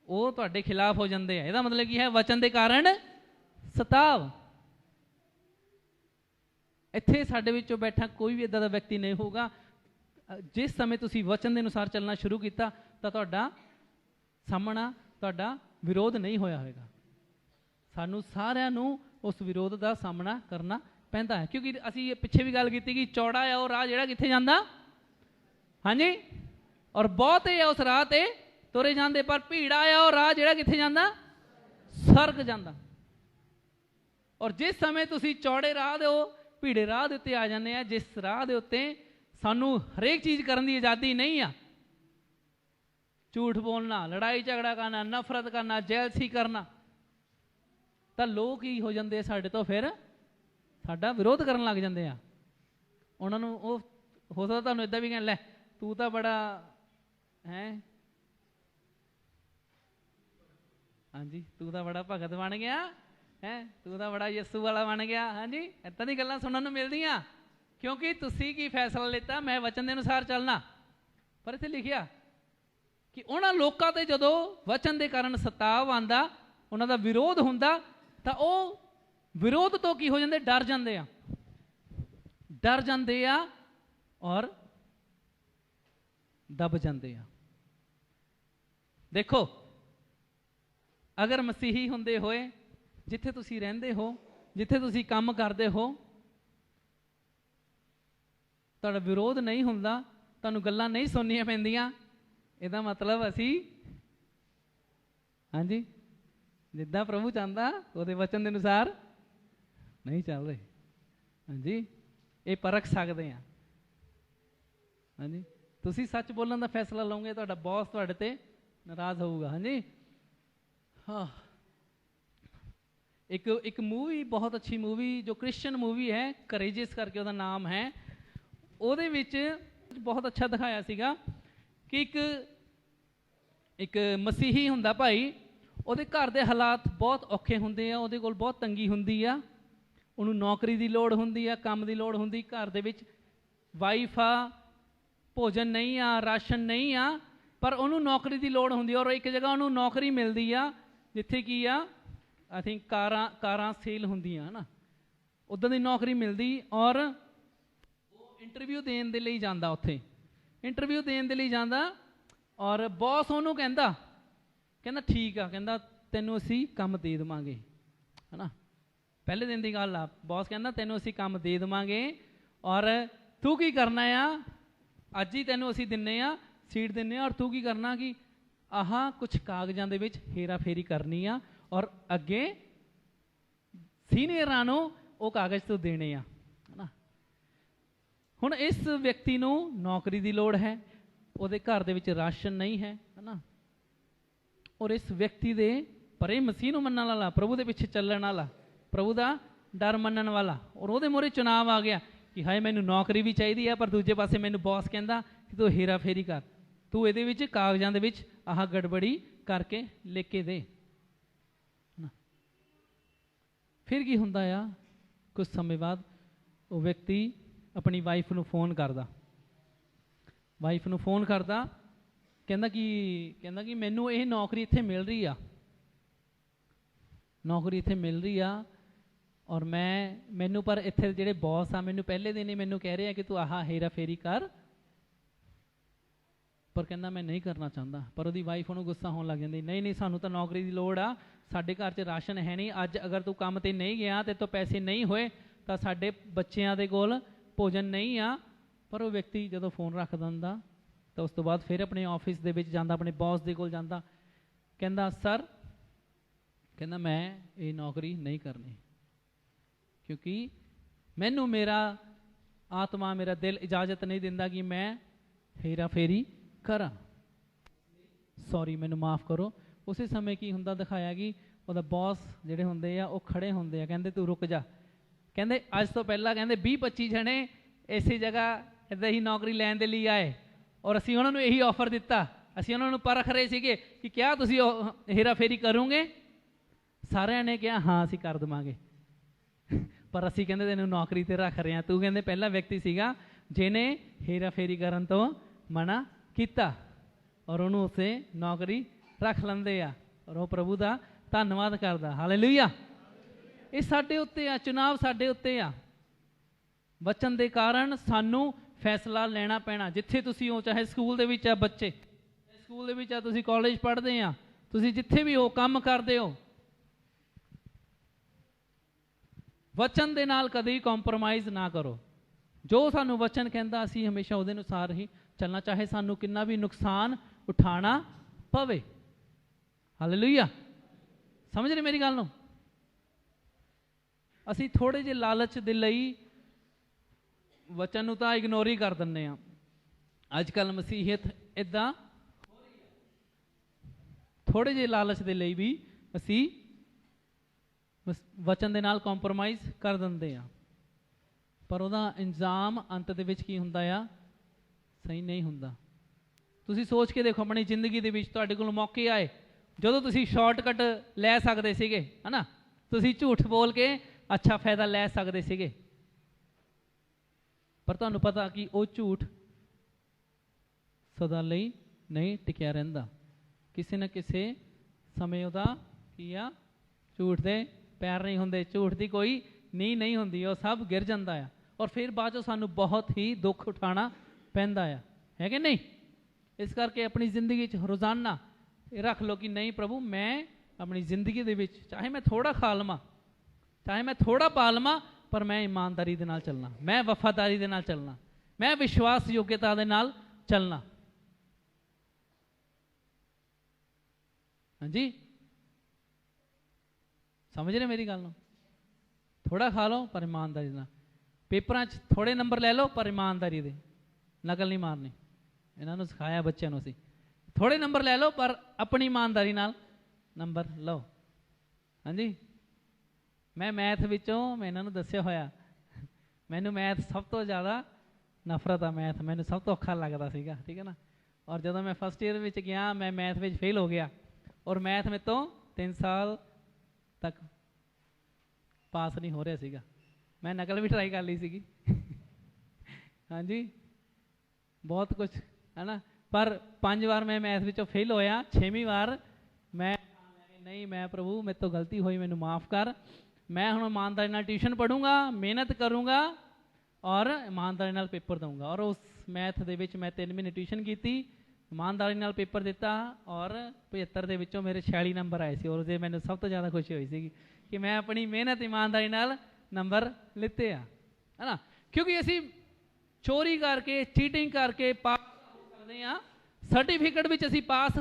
वो तुहाडे खिलाफ हो जाते हैं। इसदा मतलब की है? वचन के कारण सताव। इत्थे साडे विचों बैठा कोई भी इदां दा व्यक्ति नहीं होगा, जिस समय तुसीं वचन के अनुसार चलना शुरू किया तो तुहाडा सामना, तुहाडा विरोध नहीं होया होएगा। सानू सारिआं नूं उस विरोध का सामना करना पैंदा है, क्योंकि असीं पिछे भी गल कीती कि चौड़ा है वो राह जिहड़ा कित्थे जांदा, हाँ जी, और बहुत है उस राह ते तुरे जांदे, पर भीड़ आया वो राह जिहड़ा कित्थे जांदा, स्वर्ग जांदा। और जिस समय तुसीं चौड़े राह दे भीड़े राह दे उत्ते आ जाने आ, जिस राह दे उत्ते सानू हरेक चीज़ करने की आज़ादी नहीं आ, झूठ बोलना, लड़ाई झगड़ा करना, नफरत करना, जैलसी करना, तो लोग ही हो जाते साडे तो फिर साडा विरोध करन लग जाते हैं। उन्होंने वो हो सकता तुहानूं इदां भी कहण लै तू तो बड़ा है, हाँ जी, तू तो बड़ा भगत बन गया है, तू तो बड़ा यसू वाला बन गया, हाँ जी, इदां दी गल्लां सुनन नूं मिलदियां, क्योंकि तुसीं की फैसला लेता, मैं वचन के अनुसार चलना। पर इत्थे लिखिया कि उन्हां लोकां ते जदों वचन के कारण सताव आंदा, उन्हां दा विरोध हुंदा, तां ओह विरोध तो की हो जांदे, डर जांदे आ, डर जांदे आ और दब जांदे आ। देखो, अगर मसीही हुंदे होए जिथे तुसीं रहिंदे हो, जिथे तुसीं काम करदे हो, तुहाडा विरोध नहीं हुंदा, तुहानूं गल्लां नहीं सुननियां पैंदियां, ਇਹਦਾ ਮਤਲਬ ਅਸੀਂ ਹਾਂਜੀ ਜਿੱਦਾਂ ਪ੍ਰਭੂ ਚਾਹੁੰਦਾ ਉਹਦੇ ਵਚਨ ਦੇ ਅਨੁਸਾਰ ਨਹੀਂ ਚੱਲ ਰਹੇ। ਹਾਂਜੀ ਇਹ ਪਰਖ ਸਕਦੇ ਹਾਂ। ਹਾਂਜੀ ਤੁਸੀਂ ਸੱਚ ਬੋਲਣ ਦਾ ਫੈਸਲਾ ਲਓਗੇ, ਤੁਹਾਡਾ ਬੌਸ ਤੁਹਾਡੇ ਤੇ ਨਾਰਾਜ਼ ਹੋਊਗਾ। ਹਾਂਜੀ ਹਾਂ ਇੱਕ मूवी बहुत अच्छी मूवी जो क्रिश्चियन मूवी है करेजियस करके ਉਹਦਾ ਨਾਮ ਹੈ। ਉਹਦੇ ਵਿੱਚ ਬਹੁਤ ਅੱਛਾ ਦਿਖਾਇਆ ਸੀਗਾ ਕਿ ਇੱਕ ਮਸੀਹੀ ਹੁੰਦਾ ਭਾਈ, ਉਹਦੇ ਘਰ ਦੇ ਹਾਲਾਤ ਬਹੁਤ ਔਖੇ ਹੁੰਦੇ ਆ, ਉਹਦੇ ਕੋਲ ਬਹੁਤ ਤੰਗੀ ਹੁੰਦੀ ਆ, ਉਹਨੂੰ ਨੌਕਰੀ ਦੀ ਲੋੜ ਹੁੰਦੀ ਆ, ਕੰਮ ਦੀ ਲੋੜ ਹੁੰਦੀ, ਘਰ ਦੇ ਵਿੱਚ ਵਾਈਫ ਆ, ਭੋਜਨ ਨਹੀਂ ਆ, ਰਾਸ਼ਨ ਨਹੀਂ ਆ, ਪਰ ਉਹਨੂੰ ਨੌਕਰੀ ਦੀ ਲੋੜ ਹੁੰਦੀ ਔਰ ਇੱਕ ਜਗ੍ਹਾ ਉਹਨੂੰ ਨੌਕਰੀ ਮਿਲਦੀ ਆ ਜਿੱਥੇ ਕੀ ਆ आई थिंक कारां सेल होंदियां है ना, उदां दी नौकरी मिलती और वो इंटरव्यू देने दे लई जांदा, उत्थे इंटरव्यू देने दे लई जांदा और बॉस उहनूं कहंदा ठीक आ, कहंदा तैनूं असीं काम दे देवांगे है ना। पहले दिन की गल आ, बॉस कहंदा तैनूं असीं काम दे देवांगे और तू की करना आ, अज ही तैनूं असीं दिन्ने आ, सीट दिन्ने आ और तू की करना कि आह कुछ कागजां दे विच हेरा फेरी करनी आ और अगे सीनियरां नूं वो कागज़ तो देने आ है ना। हुण इस व्यक्ति नूं नौकरी की लोड़ है, उहदे घर दे विच राशन नहीं है ना, और इस व्यक्ति दे पर मसीह नूं मनण वाला, प्रभु दे पिछे चलण वाला, प्रभु दा डर मनण वाला, और उहदे मोहरे चुनाव आ गया कि हाय मैनूं नौकरी भी चाहिदी है, पर दूजे पासे मैनूं बॉस कहंदा कि तू हेरा फेरी कर, तू इहदे विच कागज़ां दे विच आह गड़बड़ी करके लिख के दे। फिर की हुंदा आ, कुछ समय बाद वो व्यक्ति अपनी वाइफ नूं फोन करदा, वाइफ नूं फोन करदा, कहंदा कि मैनूं ये नौकरी इत्थे मिल रही आ, नौकरी इत्थे मिल रही आ और मैनूं पर इत्थे जिहड़े बॉस आ मैनूं पहले दिन ही मैनूं कह रहे हैं कि तू आह हेरा फेरी कर, पर कहना मैं नहीं करना चाहता। पर उसकी वाइफ उन्होंने गुस्सा होने लग जाती, नहीं नहीं सानू तो नौकरी की लोड़ आ, साडे घर च राशन है नहीं, अज अगर तू काम ते नहीं गया ते तो पैसे नहीं होए तो साडे बच्चों के कोल भोजन नहीं आ। पर वो व्यक्ति जो फोन रख दिंदा तो उस तो बाद फिर अपने ऑफिस दे विच जांदा, अपने बॉस दे कोल जांदा, कहंदा सर, कहंदा मैं ये नौकरी नहीं करनी क्योंकि मैनू मेरा आत्मा मेरा दिल इजाजत नहीं दिंदा कि मैं हेरा फेरी करा, सॉरी मैनू माफ़ करो। उस समय की हुंदा दिखाया कि वह बॉस जिहड़े हुंदे आ वो खड़े हुंदे आ, कहंदे तू रुक जा, कहंदे अज तो पहला कहंदे 20-25 जने इसी जगह इदां ही नौकरी लैण दे लई आए और असीं उन्हां नूं यही ऑफर दिता, असीं उन्हां नूं परख रहे सीगे कि क्या तुसीं हेरा फेरी करोगे, सारिਆਂ ने कहा हाँ असीं कर देवांगे, पर असीं कहंदे तैनूं नौकरी ते रख रहे हैं, तू कहंदे पहला व्यक्ति सीगा जिहने हेरा फेरी करन तो मना किया और उन्होंने उसे नौकरी रख लेंदे आ और वह प्रभु का धन्यवाद करदा। हालेलुया। ये साडे उत्ते आ, चुनाव साडे उत्ते आ, बचन दे कारण सानू फैसला लेना पैना। जिथे तुसी हो, चाहे स्कूल दे विच आ बच्चे, स्कूल दे विच आ, तुसी कॉलेज पढ़दे आ, तुसी जिथे भी हो काम करदे हो, वचन दे नाल कदी कॉम्प्रोमाइज़ ना करो। जो सानू वचन कहंदा असीं हमेशा उहदे अनुसार ही चलना, चाहे सानू कितना भी नुकसान उठाना पवे। हालेलुया। समझ रहे मेरी गल नूं? असीं थोड़े जे लालच दे लई वचन नूं तां इग्नोर ही कर दिंदे आ। अजकल मसीहियत इदां थोड़े जे लालच दे लई भी असीं वचन दे नाल कॉम्प्रोमाइज़ कर दिंदे आ, पर उहदा इंजाम अंत दे विच की हुंदा आ, सही नहीं हुंदा। तुसीं सोच के देखो अपनी जिंदगी दे विच तुहाडे कोल मौके आए जदों तुसीं शॉर्टकट लै सकदे सीगे, है ना, तुसीं झूठ बोल के अच्छा फायदा लै सकदे सीगे, पर तुहानूं पता कि वो झूठ सदा लई नहीं टिकिया रहिंदा, किसी न किसी समय उहदा की आ झूठ दे पैर नहीं हुंदे, झूठ दी कोई नींह नहीं हुंदी, वो सब गिर जांदा आ और फिर बाद चों सानूं बहुत ही दुख उठाना पैंदा है कि नहीं। इस करके अपनी जिंदगी च रोजाना रख लो कि नहीं प्रभु, मैं अपनी जिंदगी दे विच चाहे मैं थोड़ा खा लवां, चाहे मैं थोड़ा पा लवां, पर मैं ईमानदारी दे नाल चलना, मैं वफादारी दे नाल चलना, मैं विश्वास योग्यता दे नाल चलना। हाँ जी, समझ रहे मेरी गल? थोड़ा खा लो पर ईमानदारी ना, पेपरां च थोड़े नंबर ले लो पर ईमानदारी दे, नकल नहीं मारनी। इन्होंने सिखाया बच्चों को, असीं थोड़े नंबर ले लो पर अपनी ईमानदारी नाल नंबर लो। हाँ जी, मैं मैथ विचों मैं इन्होंने दस्सिया होया, मैनू मैथ सब तो ज़्यादा नफरत आ, मैथ मैनू सब तो औखा लगता सीगा, ठीक है ना। और जब मैं फस्ट ईयर में गया मैं मैथ में फेल हो गया, और मैथ में तो 3 साल तक पास नहीं हो रहा सीगा, मैं नकल भी ट्राई कर ली सीगी हाँ जी, बहुत कुछ है ना, पर 5 बार मैं मैथ विचों फेल होया, 6वीं बार मैं नहीं, मैं प्रभु मेरे तो गलती हुई, मैनू माफ़ कर, मैं हुण ईमानदारी नाल ट्यूशन पढ़ूंगा, मेहनत करूँगा और ईमानदारी नाल पेपर दूंगा। और उस मैथ दे विच मैं 3 महीने ट्यूशन की, ईमानदारी नाल पेपर दिता, और 75 दे विचों मेरे 46 नंबर आए सी, और उस मैनू सब तो ज़्यादा खुशी हुई सी कि मैं अपनी मेहनत ईमानदारी नाल नंबर लिते है ना। क्योंकि असी चोरी करके चीटिंग करके पास करते हैं, सर्टिफिकेट विच असी पास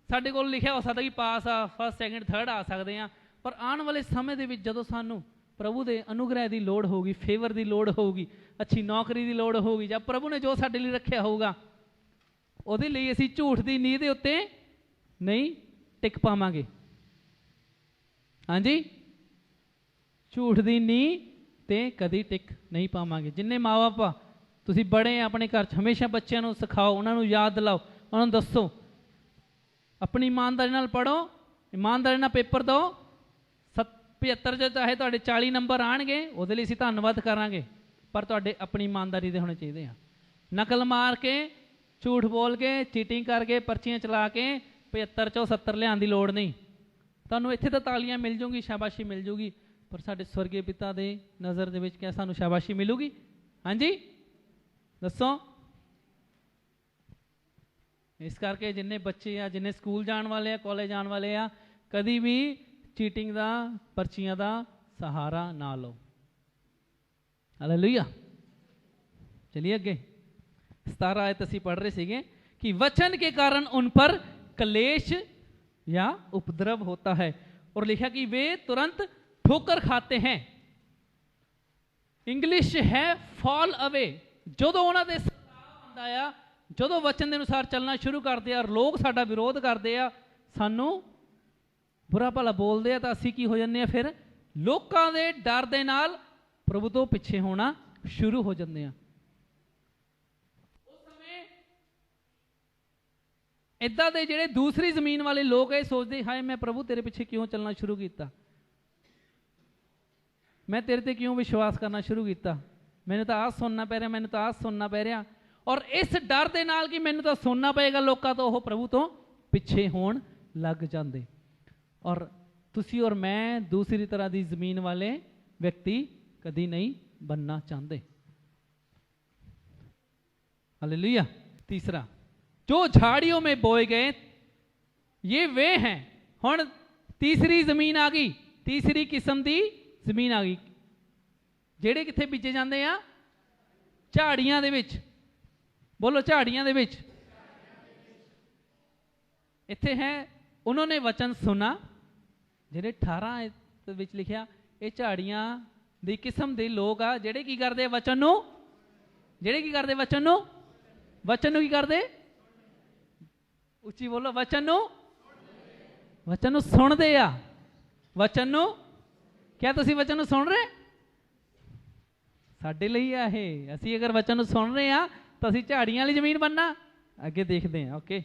साडे कोल लिखिया हो सकता कि पास आ, फस्ट सैकेंड थर्ड आ सकते हैं, पर आने वाले समय दे विच जदों सानू प्रभु के अनुग्रह की लोड़ होगी, फेवर की लोड़ होगी, अच्छी नौकरी की लोड़ होगी, जब प्रभु ने जो साडे लिए रखा होगा उहदे लई असीं झूठ की नींह दे उत्ते नहीं टिक पावांगे। हाँ जी, झूठ की नींह ते कदी टिक नहीं पावांगे। जिन्ने माँ बाप तुसीं बड़े अपने घर हमेशा बच्चों को सिखाओ, उन्होंने याद दिलाओ, उन्होंने दसो, अपनी ईमानदारी नाल पढ़ो, ईमानदारी नाल पेपर दो, 75 जो चाहे तो 40 नंबर आएंगे, वो असीं धन्नवाद करांगे, पर तुहाडे अपनी ईमानदारी दे होने चाहिए। नकल मार के, झूठ बोल के, चीटिंग करके, पर्चियां चला के 75 चों 70 लियाउण दी लोड़ नहीं। तुहानूं इत्थे तो तालियां मिल जूगी, शाबाशी मिल जूगी, पर साडे स्वर्गीय पिता दे नज़र दे विच क्या सानूं शाबाशी मिलूगी? हाँ जी, दसो। इस करके जिन्ने बच्चे आ, जिन्ने स्कूल जाने वाले आ, कॉलेज जाने वाले आ, कभी भी चीटिंग का, पर्चियां का सहारा ना लो। हालेलुया। चलिए अगे 17 आयत असीं पढ़ रहे सीगे कि वचन के कारण उन पर क्लेश या उपद्रव होता है, और लिखा कि वे तुरंत ठोकर खाते हैं। इंग्लिश है फॉल अवे। जदों उन्हां दे सताव आंदा आ, जदों वचन के अनुसार चलना शुरू करते हैं, लोग साडा विरोध करते हैं, सानू बुरा भला बोलते हैं, तो असीं की हो जाते हैं, फिर लोगों के डर दे नाल प्रभु तो पिछे होना शुरू हो जाते हैं। उस समय इदां दे जिहड़े दूसरी जमीन वाले लोग ये सोचते, हाय मैं प्रभु तेरे पिछे क्यों चलना शुरू किया, मैं तेरे ते क्यों विश्वास करना शुरू किया, मैनू तो आ सुनना पै रहा, मैनू तो आ सुनना पै रहा, और इस डर दे नाल कि मैनू तो सुनना पेगा लोगों तो, प्रभु तो पिछे होण लग जाते। और तुसी और मैं दूसरी तरह की जमीन वाले व्यक्ति कभी नहीं बनना चाहते। हालेलुया। तीसरा, जो झाड़ियों में बोए गए ये वे हैं। हुण तीसरी जमीन आ गई, तीसरी किस्म की जमीन आ गई, जेड़े कित्थे बीजे जाते हैं? झाड़ियां दे विच। बोलो, झाड़ियां दे विच। इत्थे है उन्होंने वचन सुना, जेड़े 18 विच लिखिया, ये झाड़ियां दी किस्म दे लोग आ, जेड़े की करदे वचन नूं, जेड़े की करदे वचन नूं, वचन नूं की करदे? उच्ची बोलो, वचन नूं, वचन नूं सुणदे आ, वचन नूं। क्या तुसीं वचन नूं सुण रहे? साडे लई आ ये, असीं अगर वचन नूं सुण रहे आ तो असीं झाड़ियां वाली जमीन बनना। आगे देखते हैं। ओके,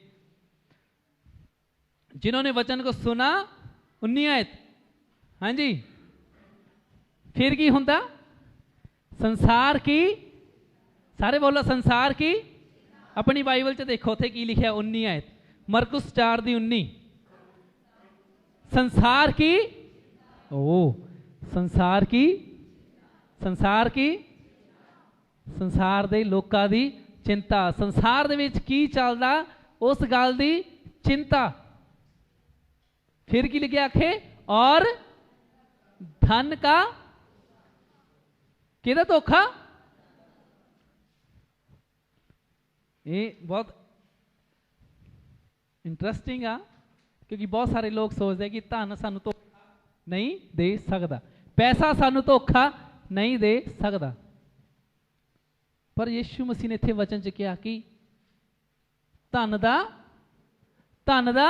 जिन्होंने वचन को सुना, 19 आयत। हाँ जी, फिर की हुंदा? संसार की, सारे बोलो संसार की। अपनी बाइबल च देखो थे की लिखा, 19 आयत, मरकुस 4 दी 19। संसार की, ओ संसार की, संसार की, संसार दे लोकां दी चिंता, संसार दे विच की चलदा उस गल दी चिंता। फिर की लिखा आखे, और धन का किहदा धोखा? ये बहुत इंटरेस्टिंग आ क्योंकि बहुत सारे लोग सोचते हैं कि धन सानू धोखा नहीं दे सकता, पैसा सानू धोखा नहीं दे सकता। पर यीशु मसीह ने इत्थे वचन च कहा कि धन दा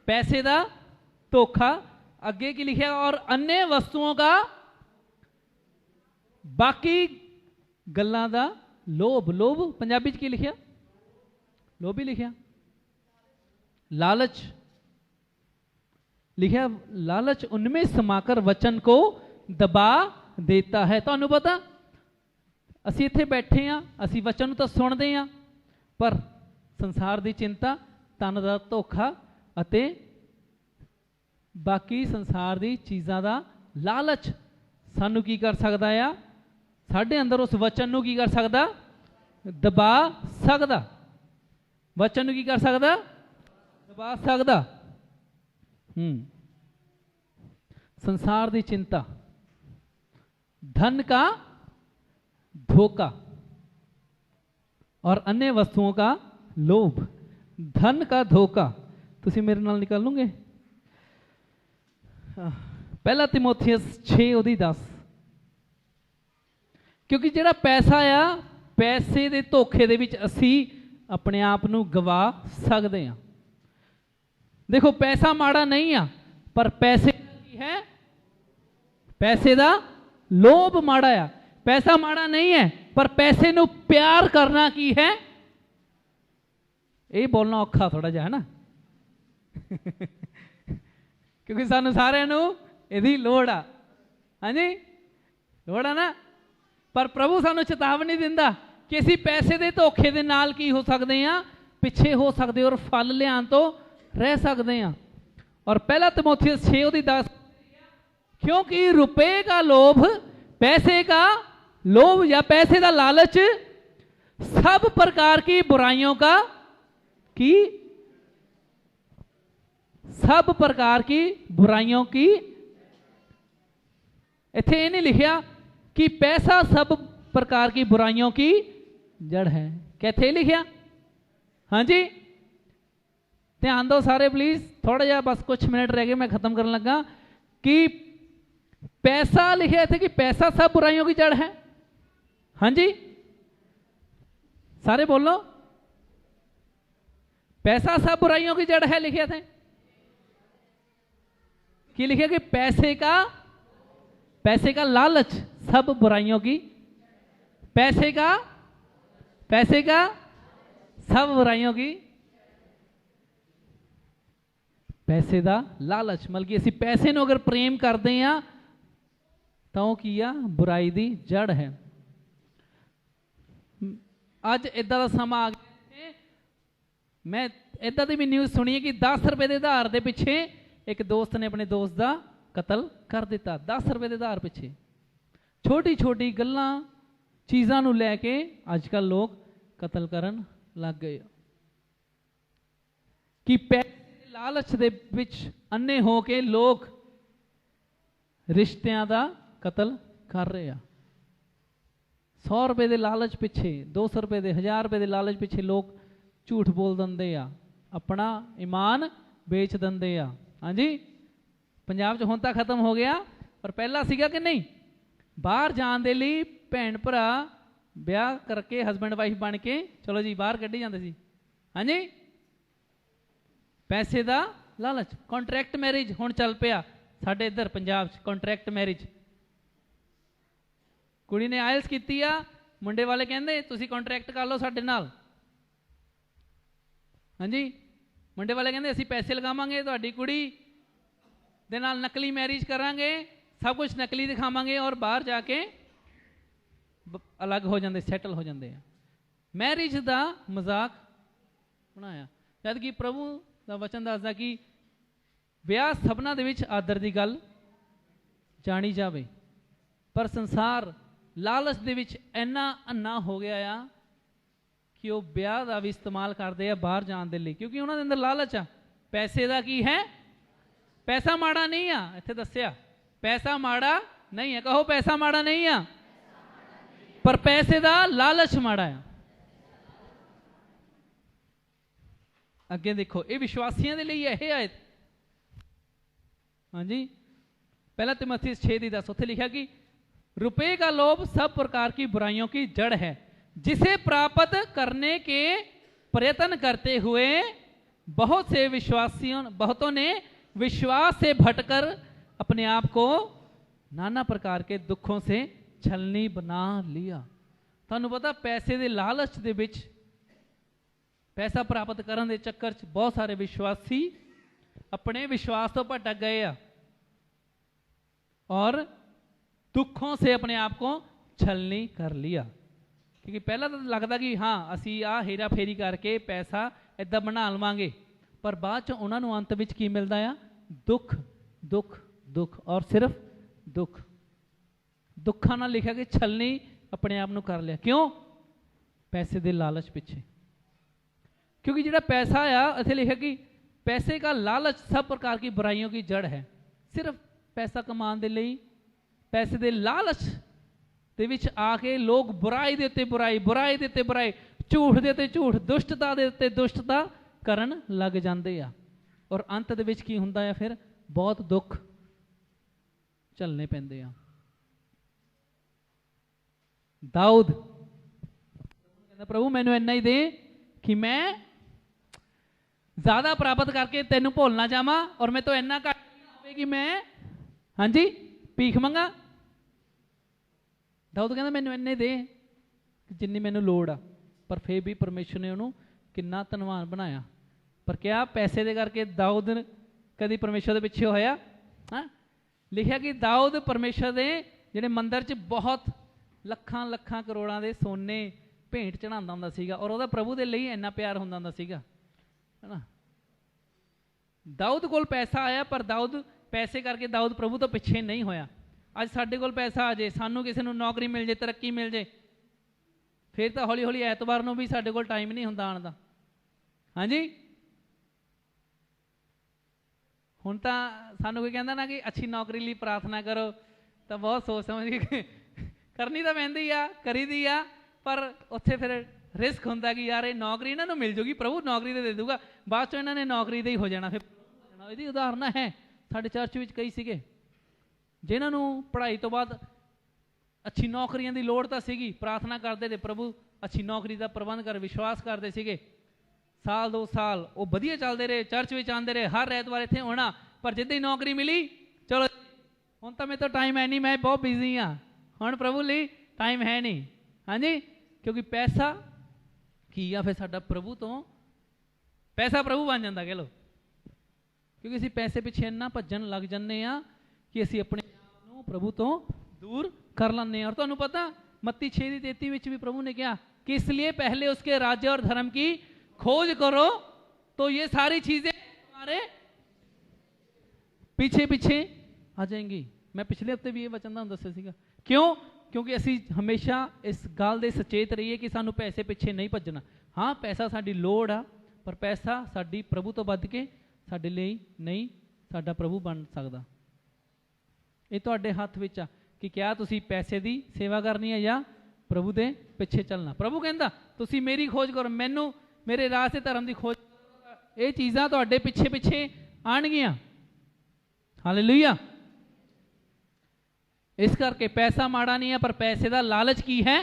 पैसे दा धोखा, अगे की लिखा, और अन्य वस्तुओं का बाकी गल्लां दा लोभ। लोभ पंजाबी च की लिखा? लोभ ही लिखा। लालच लिखा, लालच उनमें समाकर वचन को दबा देता है। तुहानू पता असी इत्थे बैठे हाँ, असी वचन तो सुनते हाँ, पर संसार की चिंता, धन का धोखा अते बाकी संसार की चीज़ों का लालच सानू की कर सकता है? साढ़े अंदर उस वचन नू की कर सकता? दबा सकता। वचन नू की कर सकता? दबा सकता। संसार की चिंता, धन का धोखा और अन्य वस्तुओं का लोभ। धन का धोखा, तुसी मेरे नाल निकाल लूंगे? पहला तिमोथियस 6:10। क्योंकि जिहड़ा पैसा आ, पैसे दे धोखे दे विच असी अपने आप नू गवा सकते हैं। देखो पैसा माड़ा नहीं आ, पर पैसे की है, पैसे दा लोभ माड़ा आ। पैसा माड़ा नहीं है, पर पैसे नू प्यार करना की है, ये बोलना औखा थोड़ा जा है ना क्योंकि सानू सारे नू इहदी लोड़ आ। हाँ जी, लोड़ आ ना। पर प्रभु सानू चेतावनी दिंदा कि असी पैसे दे धोखे दे नाल की हो सकते हैं, पिछे हो सकते और फल लियान तो रह सकते हैं। और पहला तिमोथियस 6:10, क्योंकि रुपए का लोभ, पैसे का लोभ या पैसे का लालच सब प्रकार की बुराइयों का की, सब प्रकार की बुराइयों की। इत्थे नहीं लिखा कि पैसा सब प्रकार की बुराइयों की जड़ है, कैथे लिखा? हाँ जी, ध्यान दो सारे प्लीज, थोड़ा जा बस कुछ मिनट रह गए, मैं खत्म करने लगा। कि पैसा लिखा थे कि पैसा सब बुराइयों की जड़ है। हाँ जी, सारे बोलो, पैसा सब बुराइयों की जड़ है लिखे थे कि लिखे कि पैसे का लालच सब बुराइयों की, पैसे का सब बुराइयों की, पैसे का लालच मतलब कि असी पैसे नूं अगर प्रेम करते हैं तो की आ बुराई दी जड़ है। अज इदा का समा आ गया, मैं इदा की भी न्यूज़ सुनी है कि 10 रुपए के आधार के पिछे एक दोस्त ने अपने दोस्त का कतल कर दिता। 10 रुपए के आधार पिछे छोटी छोटी गल्लां चीज़ां नूं लैके अजकल लोग कतल करन लग गए कि पैसे लालच दे विच अन्ने हो के लोग रिश्तियां दा कतल कर रहे हैं। 100 रुपए के लालच पिछे, 200 रुपए के, 1000 रुपए के लालच पिछे लोग झूठ बोल देंगे आ, अपना ईमान बेच देंगे आ। हाँ जी, पंजाब च हुण तां खत्म हो गया, पर पहला सीगा कि नहीं, बाहर जाने के लिए भैन भरा ब्याह करके हसबैंड वाइफ बन के चलो जी बाहर कढ़ी जाते सी। हाँ जी, पैसे का लालच। कॉन्ट्रैक्ट मैरिज हुण चल पिया साडे इधर पंजाब च, कॉन्ट्रैक्ट मैरिज। कुड़ी ने आयल्स की आ, मुंडे वाले कहते तुसी कॉन्ट्रैक्ट कर लो साडे नाल। हाँ जी, मुंडे वाले कहते असी पैसे लगावांगे, तुहाडी कुड़ी दे नाल नकली मैरिज करांगे, सब कुछ नकली दिखावांगे और बाहर जाके अलग हो जाते, सैटल हो जाते हैं। मैरिज का मजाक बनाया, जबकि प्रभु का वचन दसदा कि ब्याह सबना दे विच आदर की गल जानी जावे, पर संसार लालच दे विच इन्ना अन्ना हो गया आ कि वह ब्याह का भी इस्तेमाल करते हैं बाहर जाने के लिए, क्योंकि उन्होंने अंदर लालच आ। पैसे का की है, पैसा माड़ा नहीं आ, इत्थे दस्सिया पैसा माड़ा नहीं है, कहो पैसा माड़ा नहीं आ, पर पैसे का लालच माड़ा है। ਅੱਗੇ ਦੇਖੋ, ਇਹ ਵਿਸ਼ਵਾਸੀਆਂ ਦੇ ਲਈ ਇਹ ਆਇਤ। हाँ जी, पहला तिमोथी 6:10 उत्थे लिखा कि रुपए का लोभ सब प्रकार की बुराइयों की जड़ है, जिसे प्राप्त करने के प्रयत्न करते हुए बहुतों ने विश्वास से भटकर अपने आप को नाना प्रकार के दुखों से छलनी बना लिया। तुहानू पता पैसे दे लालच दे विच, पैसा प्राप्त करने के चक्कर च बहुत सारे विश्वासी अपने विश्वास तो भटक गए और दुखों से अपने आप को छलनी कर लिया। क्योंकि पहला तो लगता कि हाँ असी आ हेरा फेरी करके पैसा इदा बना लवांगे, पर बाद च उन्होंने अंत में की मिलता है? दुख दुख दुख और सिर्फ दुख। दुखा नाल लिखा कि छलनी अपने आप को कर लिया। क्यों? पैसे दे लालच पिछे। क्योंकि जिहड़ा पैसा आ, इत्थे लिखा कि पैसे का लालच सब प्रकार की बुराइयों की जड़ है। सिर्फ पैसा कमाने के लिए, पैसे के लालच दे विच आके लोग बुराई दे उत्ते बुराई, बुराई दे उत्ते बुराई, झूठ दे उत्ते झूठ, दुष्टता दे उत्ते दुष्टता करन लग जाते हैं। और अंत दे विच की हुंदा है? फिर बहुत दुख झलने पैंदे आ। दाऊद कहंदा प्रभु मैनू इन्ना ही दे कि मैं ज्यादा प्राप्त करके तेन भुल ना जावा, और मैं तो इन्ना घट हो कि मैं हाँ जी भीख मंगा। दाऊद कहता मैनू इन्ने दे जिन्नी मैनू लोड़ आ, पर फिर भी परमेश्वर ने उन्होंने कितना धनवान बनाया। पर क्या पैसे दे करके दाऊद कभी परमेश्वर के पिछे होया? हाँ, लिखा कि दाऊद परमेश्वर के जिहड़े मंदिर च बहुत लखां लखां करोड़ां दे सोने भेंट चढ़ांदा हुंदा सीगा, और उहदा प्रभु दे लई इन्ना प्यार हुंदा हुंदा सीगा, है ना। दाऊद कोल पैसा आया, पर दाऊद पैसे करके दाऊद प्रभु तो पिछे नहीं होया। अज साडे कोल पैसा आ जाए, सानू किसी नूं नौकरी मिल जाए, तरक्की मिल जाए, फिर तो हौली हौली ऐतवार नूं भी साडे कोल टाइम नहीं हुंदा आउण दा। हाँ जी, हुण तां सानू कोई कहंदा ना कि अच्छी नौकरी लई प्रार्थना करो, तो बहुत सोच समझ के करनी तो पैंदी आ, करी दी आ, पर उत्थे फिर रिस्क होंदा कि यार ये नौकरी इन्हां नूं मिल जूगी, प्रभु नौकरी तो दे दूगा, बाद चों इन्हां ने नौकरी दे ही हो जाना। फिर इहदी उदाहरण है साडे चर्च विच कई सीगे जिन्हां नूं पढ़ाई तो बाद अच्छी नौकरियां दी लोड़ तां सीगी, प्रार्थना करदे ते प्रभु अच्छी नौकरी का प्रबंध कर, विश्वास करते सीगे। साल 2 साल वो वधिया चलते रहे, चर्च में आते रहे, हर ऐतवार इत्थे होना, पर जिद्दां ही नौकरी मिली चलो हुण तां मेरे तो टाइम है नहीं, मैं बहुत बिजी हाँ, हुण प्रभु लई टाइम है नहीं। हाँ जी, क्योंकि पैसा की आ फिर साडा प्रभु तो पैसा प्रभु बन जाता कह लो, क्योंकि असीं पैसे पिछे इन्ना भज्जन लग जाने आ कि असीं अपने आप नूं प्रभु तो दूर कर लैंदे। और तुहानूं पता मत्ती 6:33 विच भी प्रभु ने कहा कि इसलिए पहले उसके राज्य और धर्म की खोज करो तो ये सारी चीजें तुम्हारे पीछे पीछे आ जाएंगी। मैं पिछले हफ्ते भी ये वचन तुहानूं दस्सिया सीगा। क्यों? क्योंकि असी हमेशा इस गल दे सचेत रहिए कि सानू पैसे पिछे नहीं भजना। हाँ पैसा साडी लोड़ आ, पर पैसा साडी प्रभु तो वध के साडे लई नहीं साडा प्रभु बन सकदा। ये तुहाडे हत्थ विच आ कि क्या तुसी पैसे दी सेवा करनी है या प्रभु दे पिछे चलना। प्रभु कहंदा तुसी मेरी खोज करो, मैनू मेरे राह से धर्म की खोज, ये चीज़ां तुहाडे पिछे पिछे आणगियां। हालेलुया। इस करके पैसा माड़ा नहीं है, पर पैसे का लालच की है,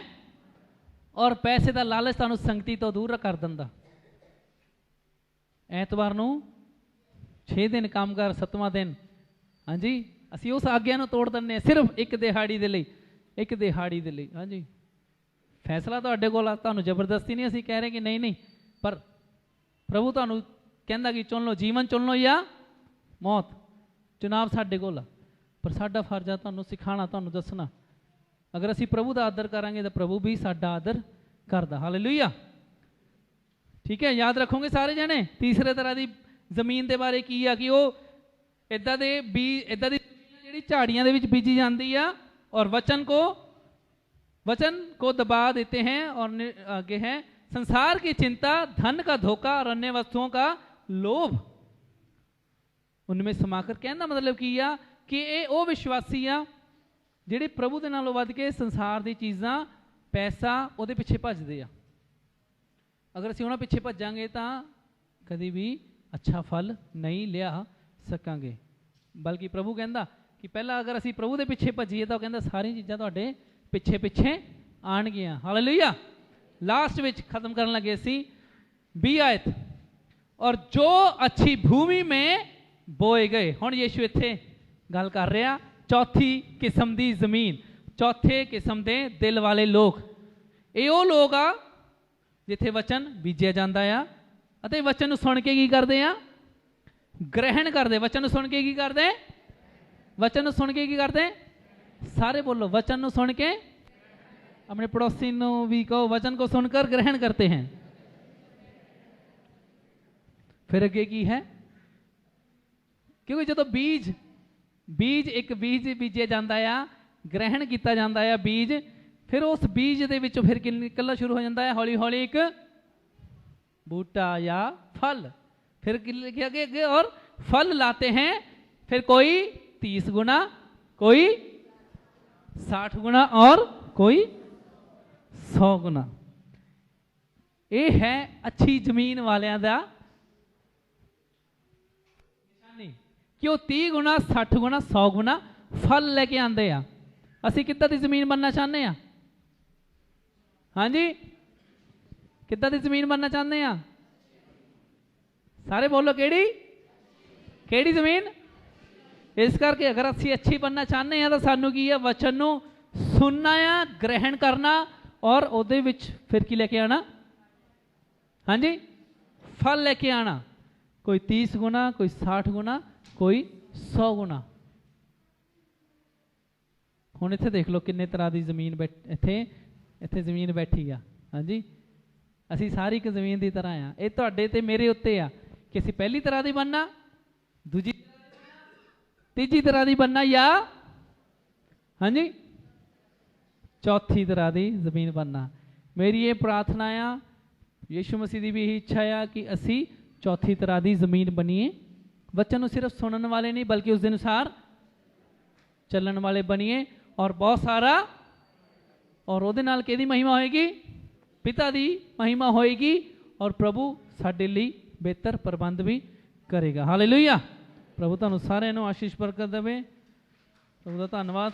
और पैसे का लालच तुहानूं संगति तो दूर कर दिंदा। ऐतवार नूं 6 दिन काम कर, 7वां दिन हाँ जी असीं उस आग्या नूं तोड़ दिंदे सिर्फ एक दिहाड़ी दे लई, एक दिहाड़ी दे लई। हाँ जी फैसला तुहाडे कोल आ, तुहानूं जबरदस्ती नहीं असीं कह रहे कि नहीं नहीं, पर प्रभु तुहानूं कहंदा कि चुन लो, जीवन चुन लो या मौत, चुनाव साडे कोल आ। पर साडा फर्ज आ तुहानूं सिखाना, तुहानूं दसना। अगर असीं प्रभु का आदर करांगे तो प्रभु भी साडा आदर करदा। हालेलुया। ठीक है, याद रखोगे सारे जने। तीसरे तरह की जमीन के बारे की आ कि वो इदां दे बीज, इदां दी जिहड़ी झाड़ियां दे विच बीजी जांदी आ और वचन को दबा देते हैं। और आगे है संसार की चिंता, धन का धोखा और अन्य वस्तुओं का लोभ उनमें समाकर। कहने का मतलब की आ कि ये वो विश्वासी आ जिहड़े प्रभु दे नालों वध के संसार दी चीज़ां, पैसा उहदे पिछे भजदे आ। अगर असीं उहनां पिछे भजांगे तां कभी भी अच्छा फल नहीं लिया सकांगे। बल्कि प्रभु कहता कि पहला अगर असी प्रभु के पिछे भजीए तो कहता सारी चीज़ां तुहाडे पिछे पिछे आणगियां। हालेलुया। लास्ट में खत्म करन लगे सी 20 आयत, और जो अच्छी भूमि में बोए गए। हुण यीशु इत्थे गल कर रहा चौथी किस्म की जमीन, चौथे किस्म के दिल वाले लोग। ये वो लोग आ जिथे वचन बीजिया जाता है, अते वचन सुन के की करते हैं, ग्रहण करते। वचन सुन के की करते, वचन सुन के की करते, सारे बोलो वचन सुन के। अपने पड़ोसी को भी कहो वचन को सुनकर ग्रहण करते हैं। फिर अगे की है, क्योंकि जो बीज बीज एक बीज बीजे जाता है, ग्रहण किया जाता है बीज, फिर उस बीज के विचों फिर निकलना शुरू हो जाता है हौली हौली एक बूटा या फल। फिर लिखा गया और फल लाते हैं, फिर कोई 30 गुना, कोई 60 गुना और कोई 100 गुना। ये है अच्छी जमीन वालियां दा निशानी कि वो 30 गुना 60 गुना 100 गुना फल लेके आते हैं। असी किद्दां दी जमीन बनना चाहते हैं? हाँ जी, किद्दां दी जमीन बनना चाहते हैं? सारे बोलो केड़ी केड़ी जमीन। इस करके अगर असी अच्छी बनना चाहते हैं तो सानू की है वचन नू सुनना है, ग्रहण करना और उहदे विच फिर की लेके आना। हाँ जी, फल लेके आना, कोई 30 गुना, कोई 60 गुना, कोई 100 गुना। हुण इत्थे देख लो किन्ने तरह की जमीन इत्थे इत्थे जमीन बैठी आ। हाँ जी, असी सारी एक जमीन की तरह आ। ये तुहाडे ते मेरे उत्ते आ कि असी पहली तरह की बनना, दूजी तीजी तरह की बनना, या हाँ जी चौथी तरह की जमीन बनना। मेरी ये प्रार्थना आ, यीशु मसीह की भी यही इच्छा है कि असी चौथी तरह की जमीन बनीए। वचन को सिर्फ सुनने वाले नहीं बल्कि उस अनुसार चलन वाले बनीए। और बहुत सारा, और उहदे नाल किहदी महिमा होएगी? पिता की महिमा होएगी, और प्रभु साडे लई बेहतर प्रबंध भी करेगा। हालेलुया। प्रभु तुहानू सारिआं नू आशीष बरकत देवे। प्रभु दा धन्नवाद।